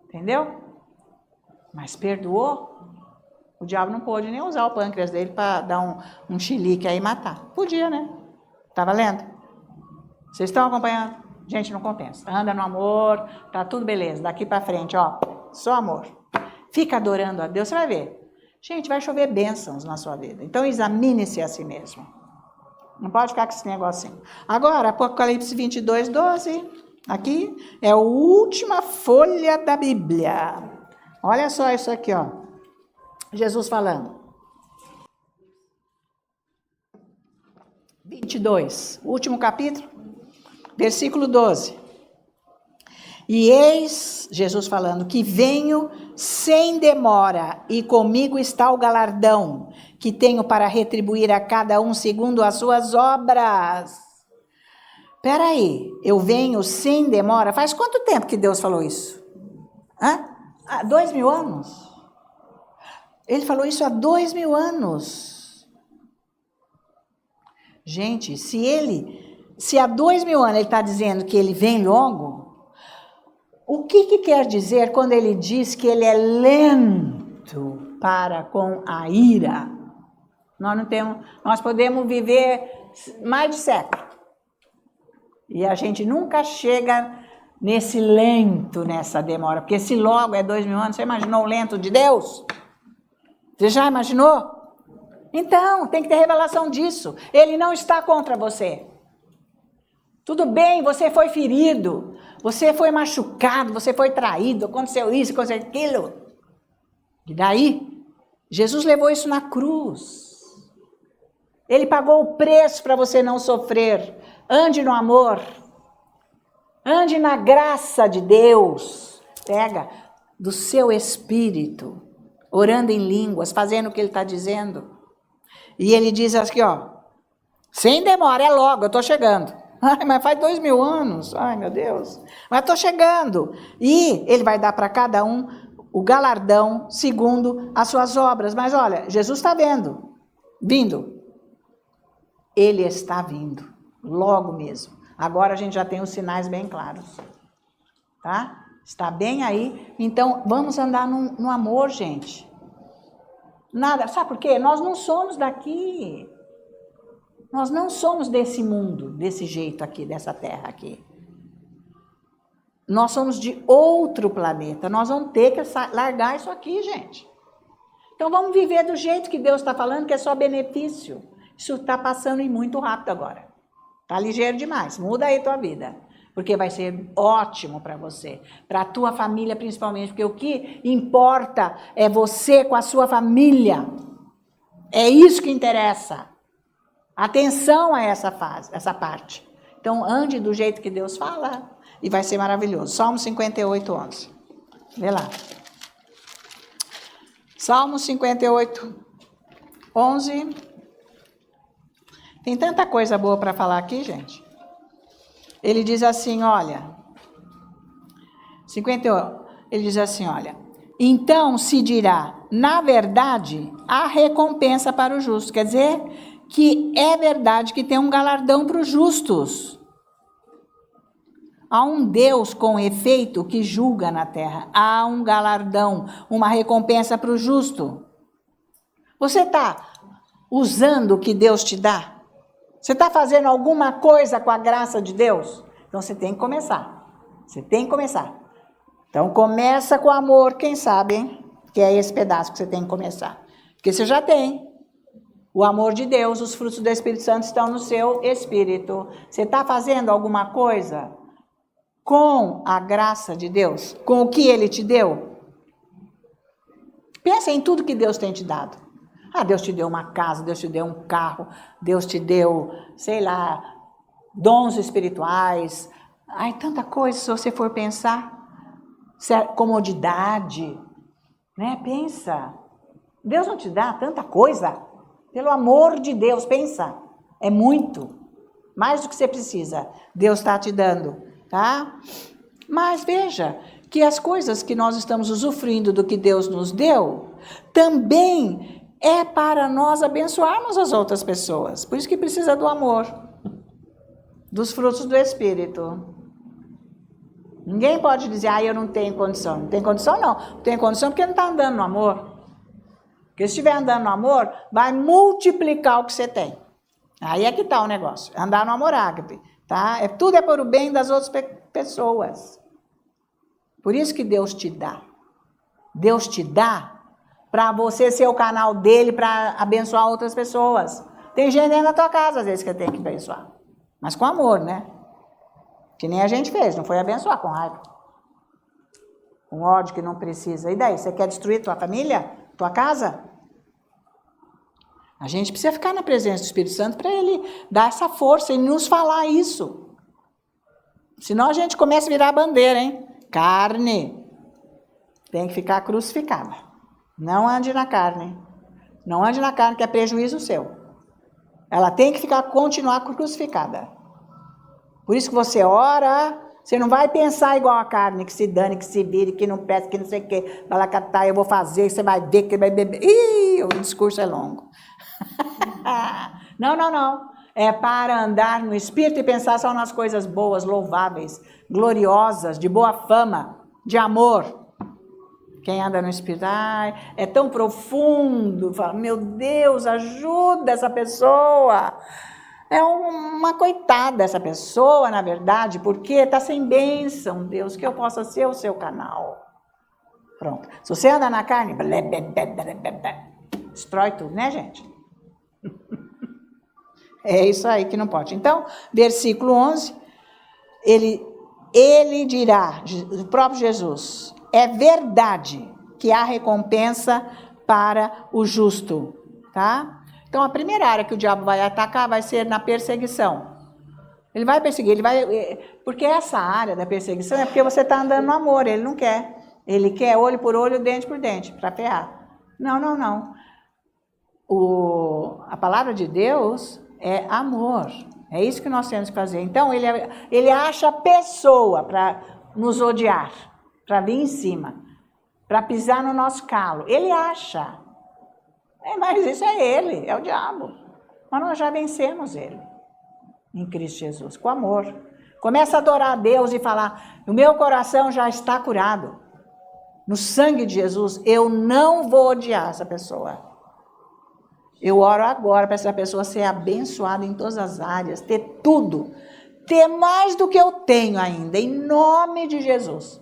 [SPEAKER 1] Entendeu? Mas perdoou. O diabo não pôde nem usar o pâncreas dele para dar um chilique aí e matar. Podia, né? Tá valendo? Vocês estão acompanhando? Gente, não compensa. Anda no amor, tá tudo beleza. Daqui para frente, ó, só amor. Fica adorando a Deus, você vai ver. Gente, vai chover bênçãos na sua vida. Então, examine-se a si mesmo. Não pode ficar com esse negocinho. Agora, Apocalipse 22, 12... Aqui é a última folha da Bíblia. Olha só isso aqui, ó. Jesus falando. 22, último capítulo, versículo 12. E eis, Jesus falando, que venho sem demora, e comigo está o galardão, que tenho para retribuir a cada um segundo as suas obras. Espera aí, eu venho sem demora. Faz quanto tempo que Deus falou isso? Hã? 2000 anos? Ele falou isso há 2000 anos. Gente, se há 2000 anos ele está dizendo que ele vem logo, o que quer dizer quando ele diz que ele é lento para com a ira? Nós podemos viver mais de século. E a gente nunca chega nesse lento, nessa demora. Porque se logo é 2000 anos, você imaginou o lento de Deus? Você já imaginou? Então, tem que ter revelação disso. Ele não está contra você. Tudo bem, você foi ferido, você foi machucado, você foi traído, aconteceu isso, aconteceu aquilo. E daí, Jesus levou isso na cruz. Ele pagou o preço para você não sofrer. Ande no amor. Ande na graça de Deus. Pega do seu espírito, orando em línguas, fazendo o que ele está dizendo. E ele diz aqui, ó, sem demora, é logo, eu estou chegando. Ai, mas faz 2000 anos, ai meu Deus, mas estou chegando. E ele vai dar para cada um o galardão segundo as suas obras. Mas olha, Jesus está vindo. Ele está vindo, logo mesmo. Agora a gente já tem os sinais bem claros, tá? Está bem aí? Então, vamos andar no amor, gente. Nada, sabe por quê? Nós não somos daqui. Nós não somos desse mundo, desse jeito aqui, dessa terra aqui. Nós somos de outro planeta. Nós vamos ter que largar isso aqui, gente. Então, vamos viver do jeito que Deus está falando, que é só benefício. Isso está passando e muito rápido agora. Está ligeiro demais. Muda aí a tua vida. Porque vai ser ótimo para você, para a tua família principalmente, porque o que importa é você com a sua família. É isso que interessa. Atenção a essa fase, essa parte. Então, ande do jeito que Deus fala e vai ser maravilhoso. Salmo 58, 11. Vê lá. Salmo 58, 11. Tem tanta coisa boa para falar aqui, gente. Ele diz assim, olha, 58, ele diz assim, olha, então se dirá, na verdade, há recompensa para o justo. Quer dizer, que é verdade que tem um galardão para os justos. Há um Deus com efeito que julga na terra. Há um galardão, uma recompensa para o justo. Você está usando o que Deus te dá? Você está fazendo alguma coisa com a graça de Deus? Então você tem que começar. Você tem que começar. Então começa com amor, quem sabe, hein? Que é esse pedaço que você tem que começar. Porque você já tem. O amor de Deus, os frutos do Espírito Santo estão no seu espírito. Você está fazendo alguma coisa com a graça de Deus? Com o que Ele te deu? Pensa em tudo que Deus tem te dado. Ah, Deus te deu uma casa, Deus te deu um carro, Deus te deu, sei lá, dons espirituais. Ai, tanta coisa, se você for pensar. Comodidade, né? Pensa. Deus não te dá tanta coisa. Pelo amor de Deus, pensa. É muito. Mais do que você precisa. Deus está te dando, tá? Mas veja que as coisas que nós estamos usufruindo do que Deus nos deu, também é para nós abençoarmos as outras pessoas. Por isso que precisa do amor, dos frutos do Espírito. Ninguém pode dizer, eu não tenho condição. Não tem condição, não. Não tem condição porque não está andando no amor. Porque se estiver andando no amor, vai multiplicar o que você tem. Aí é que está o negócio. Andar no amor ágape. Tá? Tudo é por o bem das outras pessoas. Por isso que Deus te dá. Deus te dá para você ser o canal dele para abençoar outras pessoas. Tem gente dentro da tua casa, às vezes, que tem que abençoar. Mas com amor, né? Que nem a gente fez, não foi abençoar com raiva. Com ódio que não precisa. E daí, você quer destruir tua família? Tua casa? A gente precisa ficar na presença do Espírito Santo para ele dar essa força e nos falar isso. Senão a gente começa a virar bandeira, hein? Carne tem que ficar crucificada. Não ande na carne. Não ande na carne, que é prejuízo seu. Ela tem que continuar crucificada. Por isso que você ora, você não vai pensar igual a carne, que se dane, que se vire, que não peça, que não sei o quê. Vai lá catar, eu vou fazer, você vai ver que vai beber. Ih, o discurso é longo. Não. É para andar no Espírito e pensar só nas coisas boas, louváveis, gloriosas, de boa fama, de amor. Quem anda no Espírito, é tão profundo, fala, meu Deus, ajuda essa pessoa. É uma coitada essa pessoa, na verdade, porque está sem bênção, Deus, que eu possa ser o seu canal. Pronto. Se você anda na carne, destrói tudo, né, gente? É isso aí que não pode. Então, versículo 11, ele dirá, o próprio Jesus, é verdade que há recompensa para o justo, tá? Então, a primeira área que o diabo vai atacar vai ser na perseguição. Ele vai perseguir, porque essa área da perseguição é porque você está andando no amor, ele não quer. Ele quer olho por olho, dente por dente, para ferrar. Não. A palavra de Deus é amor. É isso que nós temos que fazer. Então, ele acha pessoa para nos odiar, para vir em cima, para pisar no nosso calo. Ele acha. Mas isso é ele, é o diabo. Mas nós já vencemos ele, em Cristo Jesus, com amor. Começa a adorar a Deus e falar, o meu coração já está curado. No sangue de Jesus, eu não vou odiar essa pessoa. Eu oro agora para essa pessoa ser abençoada em todas as áreas, ter tudo. Ter mais do que eu tenho ainda, em nome de Jesus.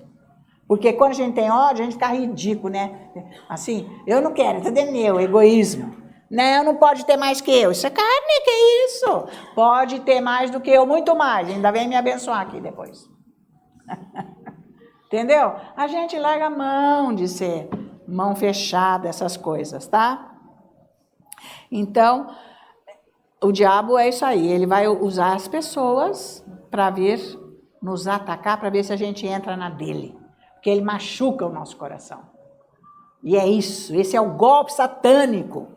[SPEAKER 1] Porque quando a gente tem ódio, a gente fica ridículo, né? Assim, eu não quero, isso é meu, egoísmo. Não, não pode ter mais que eu. Isso é carne, que é isso? Pode ter mais do que eu, muito mais. Ainda vem me abençoar aqui depois. Entendeu? A gente larga a mão de ser mão fechada, essas coisas, tá? Então, o diabo é isso aí. Ele vai usar as pessoas para vir nos atacar, para ver se a gente entra na dele. Porque ele machuca o nosso coração. E é isso, esse é o golpe satânico.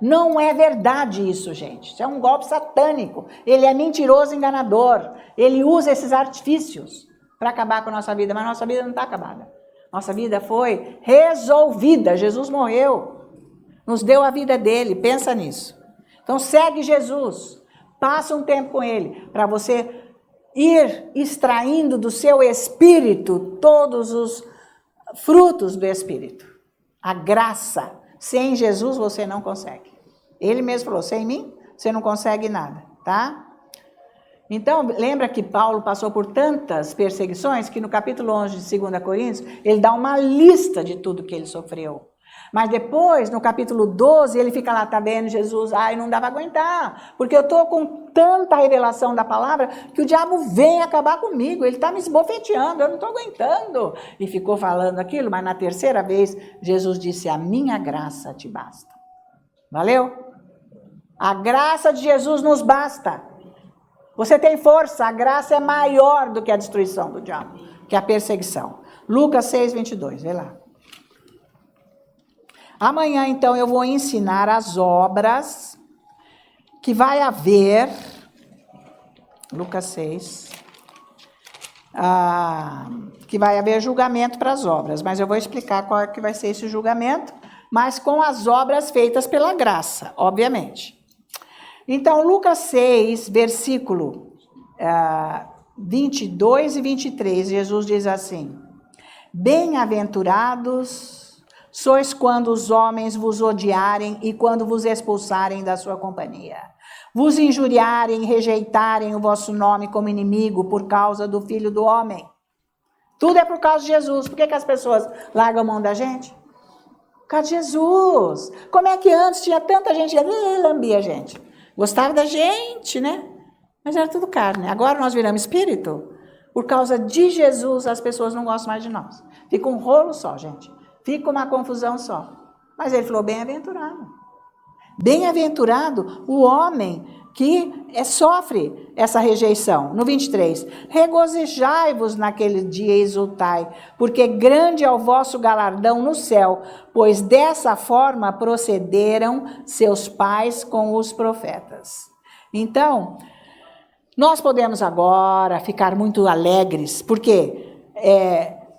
[SPEAKER 1] Não é verdade isso, gente. Isso é um golpe satânico. Ele é mentiroso, enganador. Ele usa esses artifícios para acabar com a nossa vida. Mas nossa vida não está acabada. Nossa vida foi resolvida. Jesus morreu. Nos deu a vida dele. Pensa nisso. Então segue Jesus. Passa um tempo com ele. Para você ir extraindo do seu espírito todos os frutos do espírito. A graça. Sem Jesus você não consegue. Ele mesmo falou, sem mim você não consegue nada, tá? Então, lembra que Paulo passou por tantas perseguições que no capítulo 11 de 2 Coríntios, ele dá uma lista de tudo que ele sofreu. Mas depois, no capítulo 12, ele fica lá, tá vendo, Jesus, ai, não dá para aguentar, porque eu estou com tanta revelação da palavra que o diabo vem acabar comigo, ele está me esbofeteando, eu não estou aguentando. E ficou falando aquilo, mas na terceira vez, Jesus disse, a minha graça te basta. Valeu? A graça de Jesus nos basta. Você tem força, a graça é maior do que a destruição do diabo, que a perseguição. Lucas 6, 22, vê lá. Amanhã, então, eu vou ensinar as obras que vai haver, Lucas 6, que vai haver julgamento para as obras, mas eu vou explicar qual é que vai ser esse julgamento, mas com as obras feitas pela graça, obviamente. Então, Lucas 6, versículo 22 e 23, Jesus diz assim, bem-aventurados sois quando os homens vos odiarem e quando vos expulsarem da sua companhia, vos injuriarem, rejeitarem o vosso nome como inimigo por causa do Filho do Homem. Tudo é por causa de Jesus. Por que as pessoas largam a mão da gente? Por causa de Jesus. Como é que antes tinha tanta gente que lambia a gente? Gostava da gente, né? Mas era tudo carne. Agora nós viramos espírito. Por causa de Jesus, as pessoas não gostam mais de nós. Fica um rolo só, gente. Fica uma confusão só. Mas ele falou, bem-aventurado. Bem-aventurado o homem que sofre essa rejeição. No 23, regozijai-vos naquele dia e exultai, porque grande é o vosso galardão no céu, pois dessa forma procederam seus pais com os profetas. Então, nós podemos agora ficar muito alegres, porque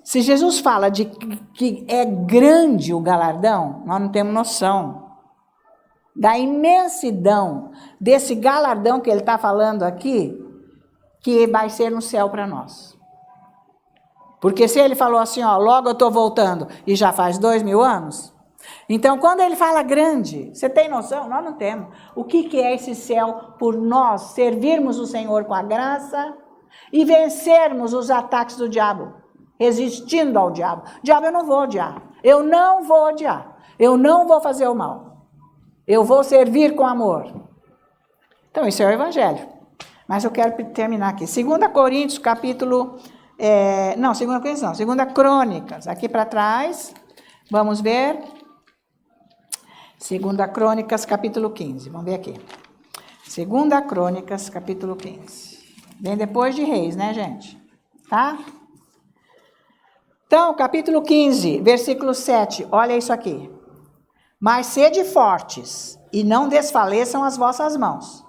[SPEAKER 1] se Jesus fala de que é grande o galardão, nós não temos noção da imensidão desse galardão que ele está falando aqui, que vai ser no céu para nós. Porque se ele falou assim, ó, logo eu estou voltando, e já faz 2000 anos, então quando ele fala grande, você tem noção? Nós não temos. O que é esse céu por nós servirmos o Senhor com a graça e vencermos os ataques do diabo, resistindo ao diabo. Diabo eu não vou odiar, eu não vou odiar, eu não vou fazer o mal. Eu vou servir com amor. Então, isso é o Evangelho. Mas eu quero terminar aqui. 2 Coríntios, capítulo... 2 Coríntios não, 2 Crônicas. Aqui para trás, vamos ver. 2 Crônicas, capítulo 15. Vamos ver aqui. 2 Crônicas, capítulo 15. Vem depois de Reis, né, gente? Tá? Então, capítulo 15, versículo 7. Olha isso aqui. Mas sede fortes, e não desfaleçam as vossas mãos,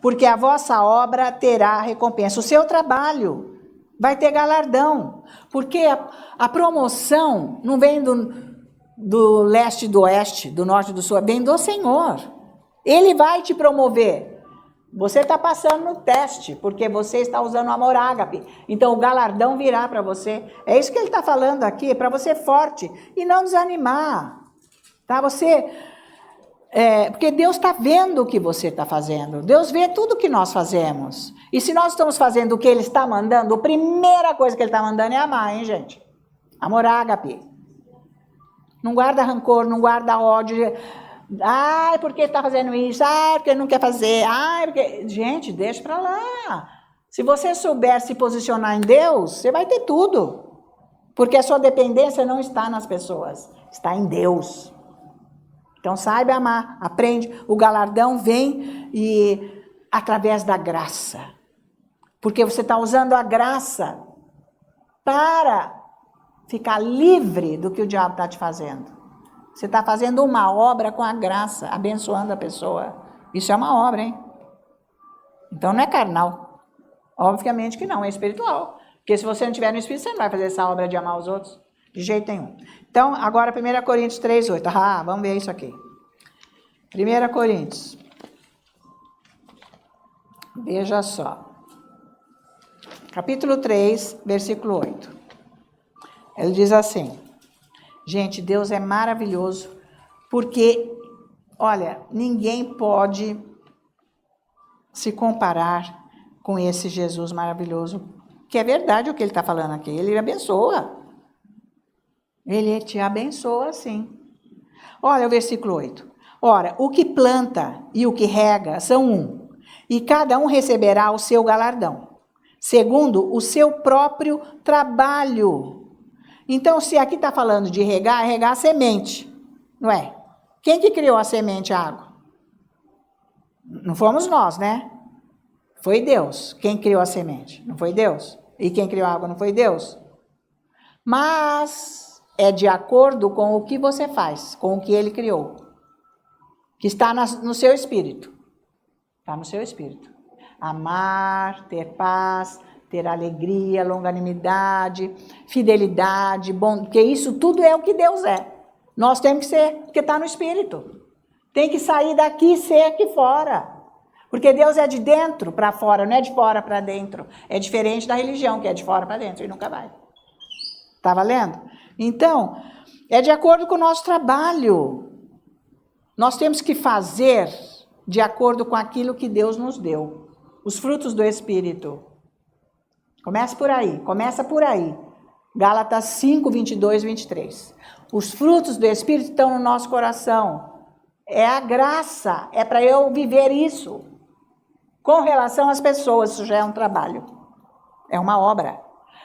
[SPEAKER 1] porque a vossa obra terá recompensa. O seu trabalho vai ter galardão, porque a promoção não vem do leste e do oeste, do norte e do sul, vem do Senhor. Ele vai te promover. Você está passando no teste, porque você está usando o amor ágape. Então o galardão virá para você. É isso que ele está falando aqui, para você forte e não desanimar. Tá? Porque Deus está vendo o que você está fazendo. Deus vê tudo que nós fazemos. E se nós estamos fazendo o que Ele está mandando, a primeira coisa que Ele está mandando é amar, hein, gente? Amor ágape. Não guarda rancor, não guarda ódio. Ai, por que está fazendo isso? Ai, porque não quer fazer. Ai, porque... Gente, deixa para lá. Se você souber se posicionar em Deus, você vai ter tudo. Porque a sua dependência não está nas pessoas, está em Deus. Então saiba amar, aprende. O galardão vem através da graça. Porque você está usando a graça para ficar livre do que o diabo está te fazendo. Você está fazendo uma obra com a graça, abençoando a pessoa. Isso é uma obra, hein? Então não é carnal. Obviamente que não, é espiritual. Porque se você não tiver no Espírito, você não vai fazer essa obra de amar os outros. De jeito nenhum. Então, agora 1 Coríntios 3:8. Vamos ver isso aqui. 1 Coríntios. Veja só. Capítulo 3, versículo 8. Ele diz assim. Gente, Deus é maravilhoso, porque, olha, ninguém pode se comparar com esse Jesus maravilhoso, que é verdade o que ele está falando aqui. Ele abençoa. Ele te abençoa, sim. Olha o versículo 8. Ora, o que planta e o que rega são um, e cada um receberá o seu galardão, segundo o seu próprio trabalho. Então, se aqui está falando de regar, é regar a semente, não é? Quem que criou a semente e a água? Não fomos nós, né? Foi Deus. Quem criou a semente? Não foi Deus. E quem criou a água? Não foi Deus. Mas é de acordo com o que você faz, com o que Ele criou, que está no seu espírito. Está no seu espírito. Amar, ter paz, ter alegria, longanimidade, fidelidade, bom, porque isso tudo é o que Deus é. Nós temos que ser, porque está no Espírito. Tem que sair daqui e ser aqui fora. Porque Deus é de dentro para fora, não é de fora para dentro. É diferente da religião, que é de fora para dentro e nunca vai. Está valendo? Então, é de acordo com o nosso trabalho. Nós temos que fazer de acordo com aquilo que Deus nos deu. Os frutos do Espírito. Começa por aí. Gálatas 5, 22, 23. Os frutos do Espírito estão no nosso coração. É a graça, é para eu viver isso. Com relação às pessoas, isso já é um trabalho. É uma obra,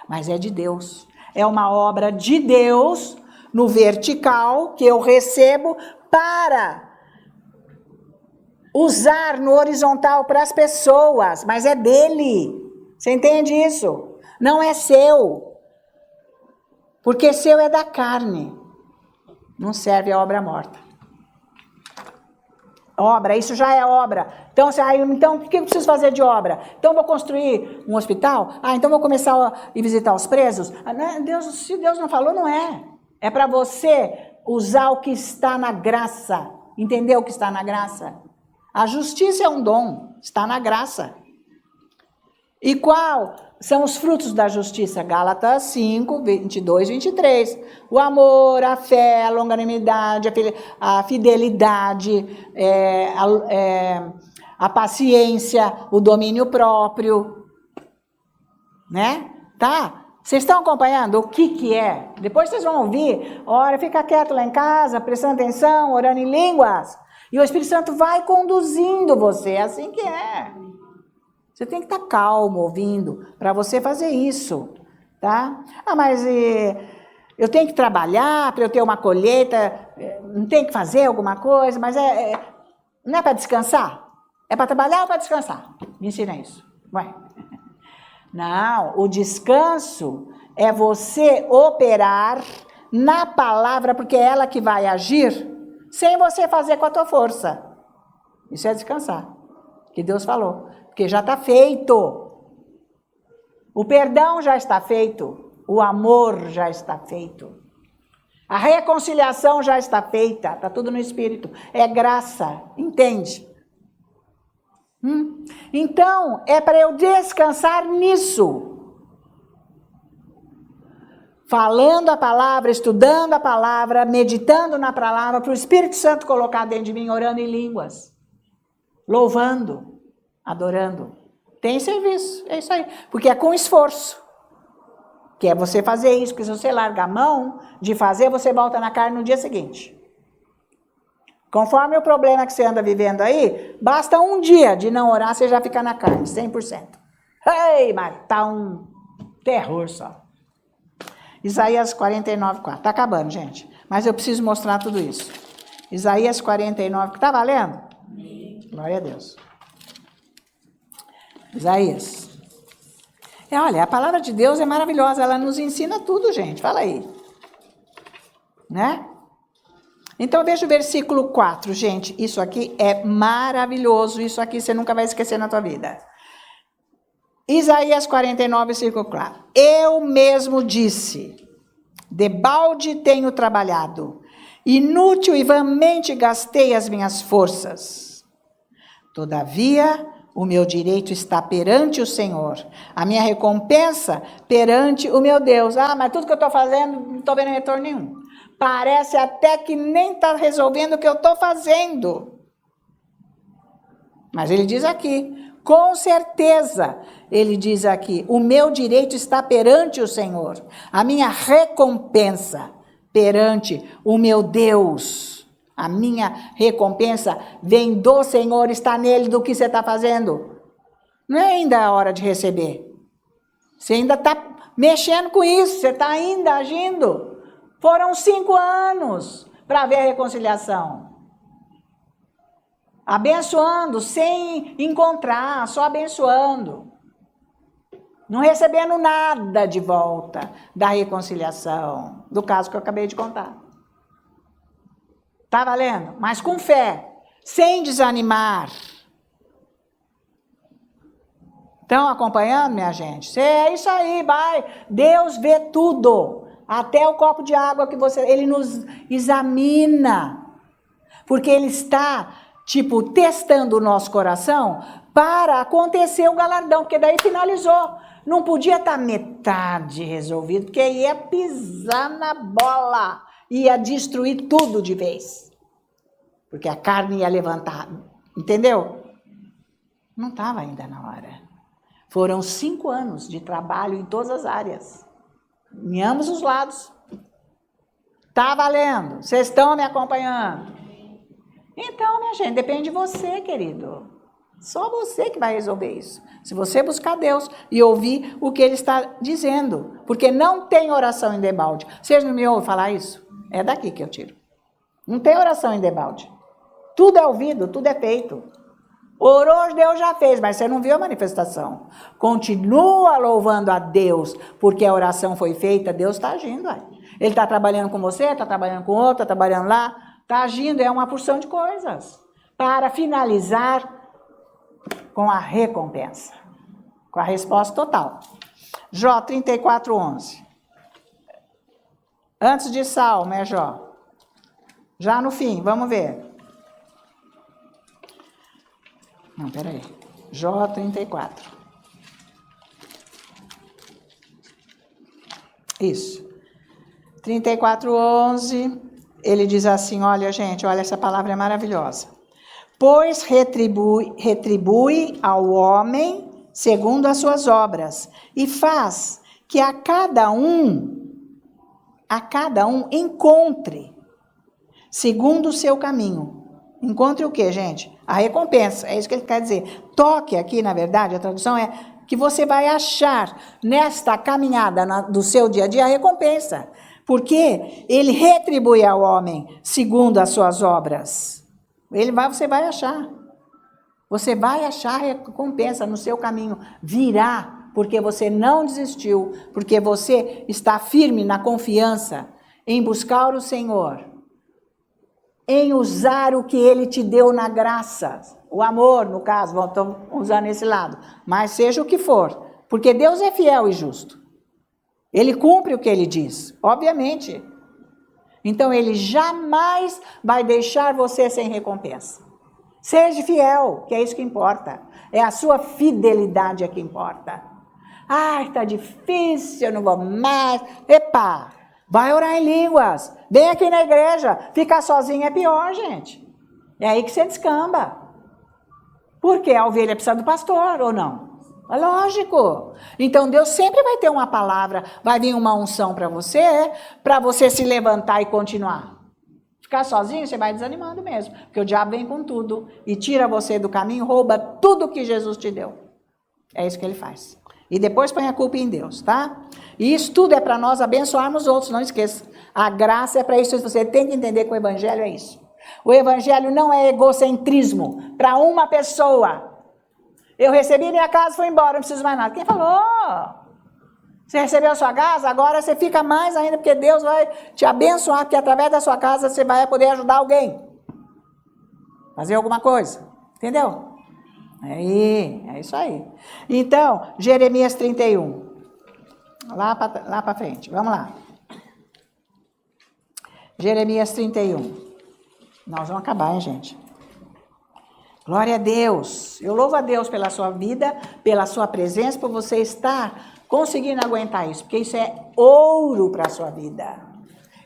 [SPEAKER 1] mas é de Deus. É uma obra de Deus no vertical que eu recebo para usar no horizontal para as pessoas, mas é dele. Você entende isso? Não é seu. Porque seu é da carne. Não serve a obra morta. Obra, isso já é obra. Então, o que eu preciso fazer de obra? Então, vou construir um hospital? Então vou começar a ir visitar os presos? Se Deus não falou, não é. É para você usar o que está na graça. Entender o que está na graça? A justiça é um dom, está na graça. E qual são os frutos da justiça? Gálatas 5, 22, 23. O amor, a fé, a longanimidade, a fidelidade, a paciência, o domínio próprio. Né? Tá? Vocês estão acompanhando o que é? Depois vocês vão ouvir. Ora, fica quieto lá em casa, prestando atenção, orando em línguas. E o Espírito Santo vai conduzindo você. É assim que é. Você tem que estar calmo, ouvindo, para você fazer isso, tá? Mas eu tenho que trabalhar para eu ter uma colheita, não tem que fazer alguma coisa, mas não é para descansar? É para trabalhar ou para descansar? Me ensina isso. Ué. Não, o descanso é você operar na palavra, porque é ela que vai agir, sem você fazer com a tua força. Isso é descansar, que Deus falou. Porque já está feito. O perdão já está feito. O amor já está feito. A reconciliação já está feita. Está tudo no Espírito. É graça. Entende? Então, é para eu descansar nisso. Falando a palavra, estudando a palavra, meditando na palavra, para o Espírito Santo colocar dentro de mim, orando em línguas, louvando, adorando. Tem serviço, é isso aí. Porque é com esforço. Que é você fazer isso, porque se você larga a mão de fazer, você volta na carne no dia seguinte. Conforme o problema que você anda vivendo aí, basta um dia de não orar, você já fica na carne, 100%. Ei, mas tá um terror só. Isaías 49:4. Está acabando, gente. Mas eu preciso mostrar tudo isso. Isaías 49. Está valendo? Glória a Deus. Isaías. Olha, a palavra de Deus é maravilhosa. Ela nos ensina tudo, gente. Fala aí. Né? Então, veja o versículo 4, gente. Isso aqui é maravilhoso. Isso aqui você nunca vai esquecer na tua vida. Isaías 49, versículo 4. Eu mesmo disse, debalde tenho trabalhado, inútil e vãmente gastei as minhas forças. Todavia, o meu direito está perante o Senhor, a minha recompensa perante o meu Deus. Mas tudo que eu estou fazendo, não estou vendo retorno nenhum. Parece até que nem está resolvendo o que eu estou fazendo. Mas ele diz aqui, com certeza, ele diz aqui, o meu direito está perante o Senhor, a minha recompensa perante o meu Deus. A minha recompensa vem do Senhor, está nele, do que você está fazendo. Não é ainda a hora de receber. Você ainda está mexendo com isso, você está ainda agindo. Foram 5 anos para ver a reconciliação. Abençoando, sem encontrar, só abençoando. Não recebendo nada de volta da reconciliação, do caso que eu acabei de contar. Tá valendo? Mas com fé, sem desanimar. Estão acompanhando, minha gente? É isso aí, vai. Deus vê tudo. Até o copo de água que ele nos examina. Porque ele está, testando o nosso coração para acontecer o galardão. Porque daí finalizou. Não podia estar metade resolvido, porque ia pisar na bola. Ia destruir tudo de vez. Porque a carne ia levantar. Entendeu? Não estava ainda na hora. Foram 5 anos de trabalho em todas as áreas. Em ambos os lados. Tá valendo? Vocês estão me acompanhando? Então, minha gente, depende de você, querido. Só você que vai resolver isso. Se você buscar Deus e ouvir o que Ele está dizendo. Porque não tem oração em debalde. Vocês não me ouvem falar isso? É daqui que eu tiro. Não tem oração em debalde. Tudo é ouvido, tudo é feito. Orou, Deus já fez, mas você não viu a manifestação. Continua louvando a Deus, porque a oração foi feita, Deus está agindo. Ele está trabalhando com você, está trabalhando com outro, está trabalhando lá, está agindo, é uma porção de coisas. Para finalizar com a recompensa, com a resposta total. Jó 34:11. Antes de Salmo, Jó? Já no fim, vamos ver. Não, peraí. Jó 34. Isso. 34:11. Ele diz assim, olha, gente, olha, essa palavra é maravilhosa. Pois retribui ao homem segundo as suas obras, e faz que a cada um encontre segundo o seu caminho. Encontre o quê, gente? A recompensa, é isso que ele quer dizer. Toque aqui, na verdade, a tradução é que você vai achar nesta caminhada do seu dia a dia a recompensa. Porque ele retribui ao homem segundo as suas obras. Você vai achar. Você vai achar recompensa no seu caminho. Virá, porque você não desistiu. Porque você está firme na confiança em buscar o Senhor. Em usar o que Ele te deu na graça. O amor, no caso, estamos usando esse lado. Mas seja o que for. Porque Deus é fiel e justo. Ele cumpre o que Ele diz, obviamente. Então, Ele jamais vai deixar você sem recompensa. Seja fiel, que é isso que importa. É a sua fidelidade que importa. Ai, tá difícil, eu não vou mais. Epa, vai orar em línguas. Vem aqui na igreja. Ficar sozinho é pior, gente. É aí que você descamba. Porque a ovelha precisa do pastor, ou não? É lógico. Então Deus sempre vai ter uma palavra, vai vir uma unção para você se levantar e continuar. Ficar sozinho, você vai desanimando mesmo. Porque o diabo vem com tudo e tira você do caminho, rouba tudo que Jesus te deu. É isso que ele faz. E depois põe a culpa em Deus, tá? E isso tudo é para nós abençoarmos os outros, não esqueça. A graça é para isso, você tem que entender que o evangelho é isso. O evangelho não é egocentrismo para uma pessoa. Eu recebi minha casa e fui embora, não preciso mais nada. Quem falou? Você recebeu a sua casa, agora você fica mais ainda, porque Deus vai te abençoar, porque através da sua casa você vai poder ajudar alguém. Fazer alguma coisa. Entendeu? É isso aí. Então, Jeremias 31. Lá para frente, vamos lá. Jeremias 31. Nós vamos acabar, hein, gente? Glória a Deus. Eu louvo a Deus pela sua vida, pela sua presença, por você estar conseguindo aguentar isso, porque isso é ouro para a sua vida.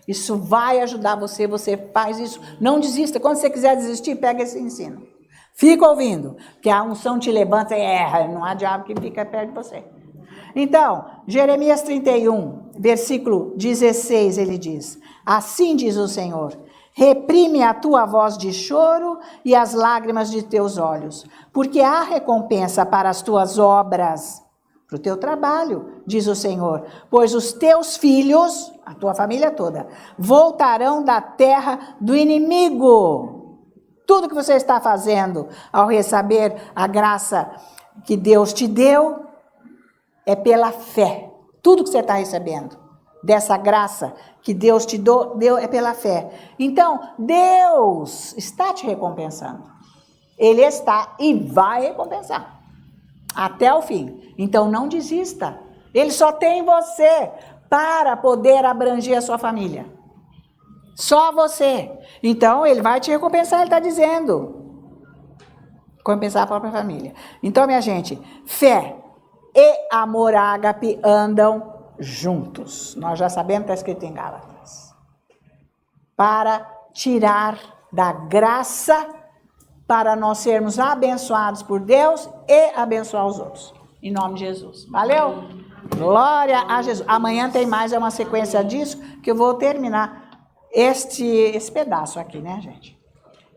[SPEAKER 1] Isso vai ajudar você, você faz isso. Não desista. Quando você quiser desistir, pega esse ensino. Fica ouvindo, que a unção te levanta e erra, não há diabo que fica perto de você. Então, Jeremias 31, versículo 16, ele diz: assim diz o Senhor, reprime a tua voz de choro e as lágrimas de teus olhos, porque há recompensa para as tuas obras, para o teu trabalho, diz o Senhor, pois os teus filhos, a tua família toda, voltarão da terra do inimigo. Tudo que você está fazendo ao receber a graça que Deus te deu é pela fé. Tudo que você está recebendo dessa graça que Deus te deu é pela fé. Então, Deus está te recompensando. Ele está e vai recompensar até o fim. Então, não desista. Ele só tem você para poder abranger a sua família. Só você. Então, ele vai te recompensar, ele está dizendo. Recompensar a própria família. Então, minha gente, fé e amor ágape andam juntos. Nós já sabemos, está escrito em Gálatas. Para tirar da graça, para nós sermos abençoados por Deus e abençoar os outros. Em nome de Jesus. Valeu? Glória a Jesus. Amanhã tem mais, é uma sequência disso, que eu vou terminar esse pedaço aqui, né, gente?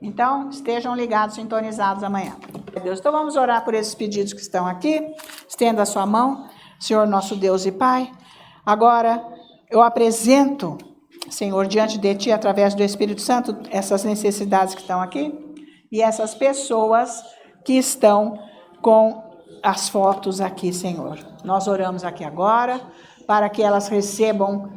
[SPEAKER 1] Então, estejam ligados, sintonizados amanhã. Deus, então vamos orar por esses pedidos que estão aqui. Estenda a sua mão, Senhor nosso Deus e Pai. Agora, eu apresento, Senhor, diante de Ti, através do Espírito Santo, essas necessidades que estão aqui e essas pessoas que estão com as fotos aqui, Senhor. Nós oramos aqui agora para que elas recebam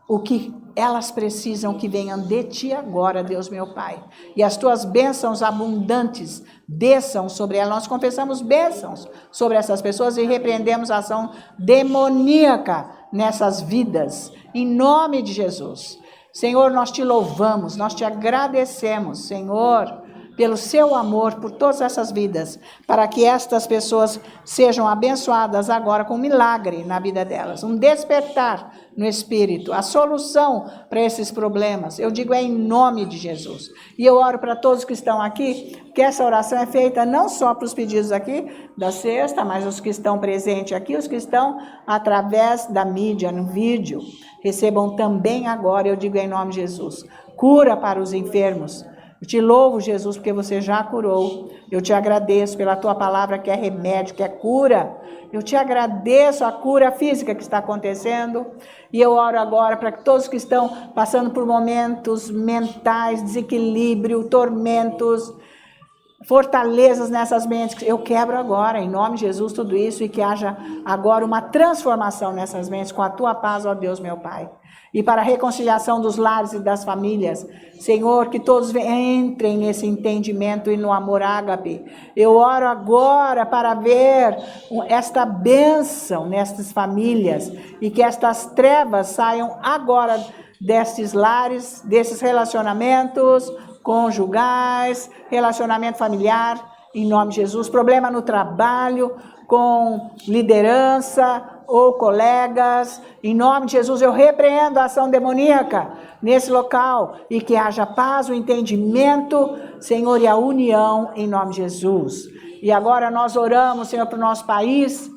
[SPEAKER 1] o que elas precisam que venham de Ti agora, Deus meu Pai. E as Tuas bênçãos abundantes desçam sobre elas. Nós confessamos bênçãos sobre essas pessoas e repreendemos a ação demoníaca nessas vidas. Em nome de Jesus. Senhor, nós Te louvamos, nós Te agradecemos, Senhor, pelo Seu amor por todas essas vidas, para que estas pessoas sejam abençoadas agora com um milagre na vida delas, um despertar no Espírito, a solução para esses problemas, eu digo em nome de Jesus. E eu oro para todos que estão aqui, que essa oração é feita não só para os pedidos aqui da sexta, mas os que estão presentes aqui, os que estão através da mídia, no vídeo, recebam também agora, eu digo em nome de Jesus, cura para os enfermos. Eu te louvo, Jesus, porque você já curou. Eu te agradeço pela tua palavra que é remédio, que é cura. Eu te agradeço a cura física que está acontecendo. E eu oro agora para que todos que estão passando por momentos mentais, desequilíbrio, tormentos, fortalezas nessas mentes, eu quebro agora, em nome de Jesus, tudo isso e que haja agora uma transformação nessas mentes com a tua paz, ó Deus, meu Pai. E para a reconciliação dos lares e das famílias, Senhor, que todos entrem nesse entendimento e no amor ágape. Eu oro agora para ver esta bênção nestas famílias e que estas trevas saiam agora destes lares, desses relacionamentos, conjugais, relacionamento familiar, em nome de Jesus. Problema no trabalho, com liderança ou colegas, em nome de Jesus, eu repreendo a ação demoníaca nesse local e que haja paz, o entendimento, Senhor, e a união em nome de Jesus. E agora nós oramos, Senhor, para o nosso país,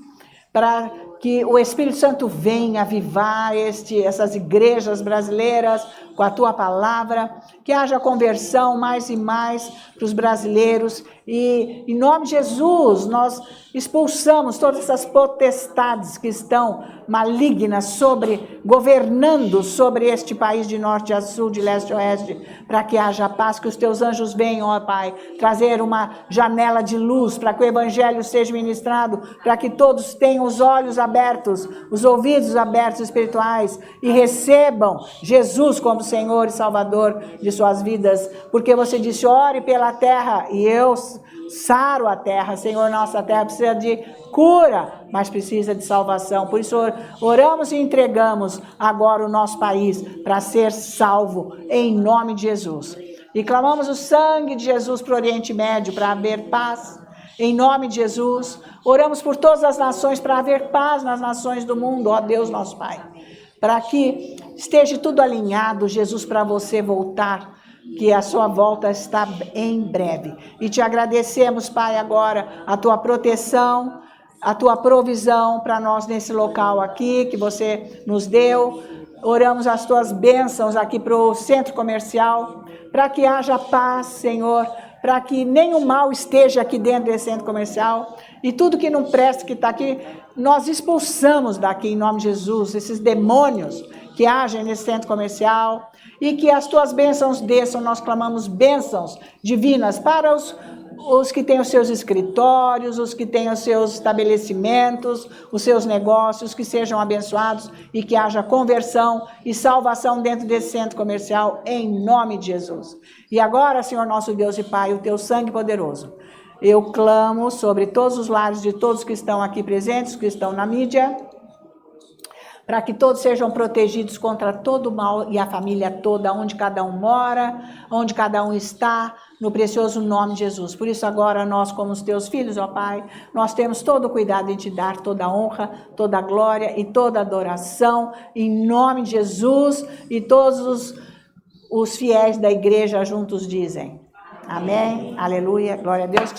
[SPEAKER 1] para que o Espírito Santo venha avivar essas igrejas brasileiras com a tua palavra, que haja conversão mais e mais para os brasileiros. E em nome de Jesus, nós expulsamos todas essas potestades que estão malignas governando sobre este país de norte a sul, de leste a oeste, para que haja paz, que os teus anjos venham, ó Pai, trazer uma janela de luz, para que o evangelho seja ministrado, para que todos tenham os olhos abertos, os ouvidos abertos espirituais e recebam Jesus como Senhor e Salvador de suas vidas, porque você disse, ore pela terra, e eu saro a terra. Senhor, nossa terra precisa de cura, mas precisa de salvação. Por isso oramos e entregamos agora o nosso país para ser salvo em nome de Jesus. E clamamos o sangue de Jesus para o Oriente Médio, para haver paz em nome de Jesus. Oramos por todas as nações, para haver paz nas nações do mundo, ó Deus nosso Pai, para que esteja tudo alinhado, Jesus, para você voltar, que a sua volta está em breve. E te agradecemos, Pai, agora a tua proteção, a tua provisão para nós nesse local aqui, que você nos deu. Oramos as tuas bênçãos aqui para o centro comercial, para que haja paz, Senhor, para que nenhum mal esteja aqui dentro desse centro comercial. E tudo que não presta, que está aqui, nós expulsamos daqui em nome de Jesus, esses demônios que agem nesse centro comercial, e que as tuas bênçãos desçam. Nós clamamos bênçãos divinas para os que têm os seus escritórios, os que têm os seus estabelecimentos, os seus negócios, que sejam abençoados e que haja conversão e salvação dentro desse centro comercial, em nome de Jesus. E agora, Senhor nosso Deus e Pai, o teu sangue poderoso, eu clamo sobre todos os lares de todos que estão aqui presentes, que estão na mídia, para que todos sejam protegidos contra todo o mal e a família toda, onde cada um mora, onde cada um está, no precioso nome de Jesus. Por isso agora nós, como os teus filhos, ó Pai, nós temos todo o cuidado em te dar toda a honra, toda a glória e toda a adoração, em nome de Jesus, e todos os fiéis da igreja juntos dizem. Amém, aleluia, glória a Deus.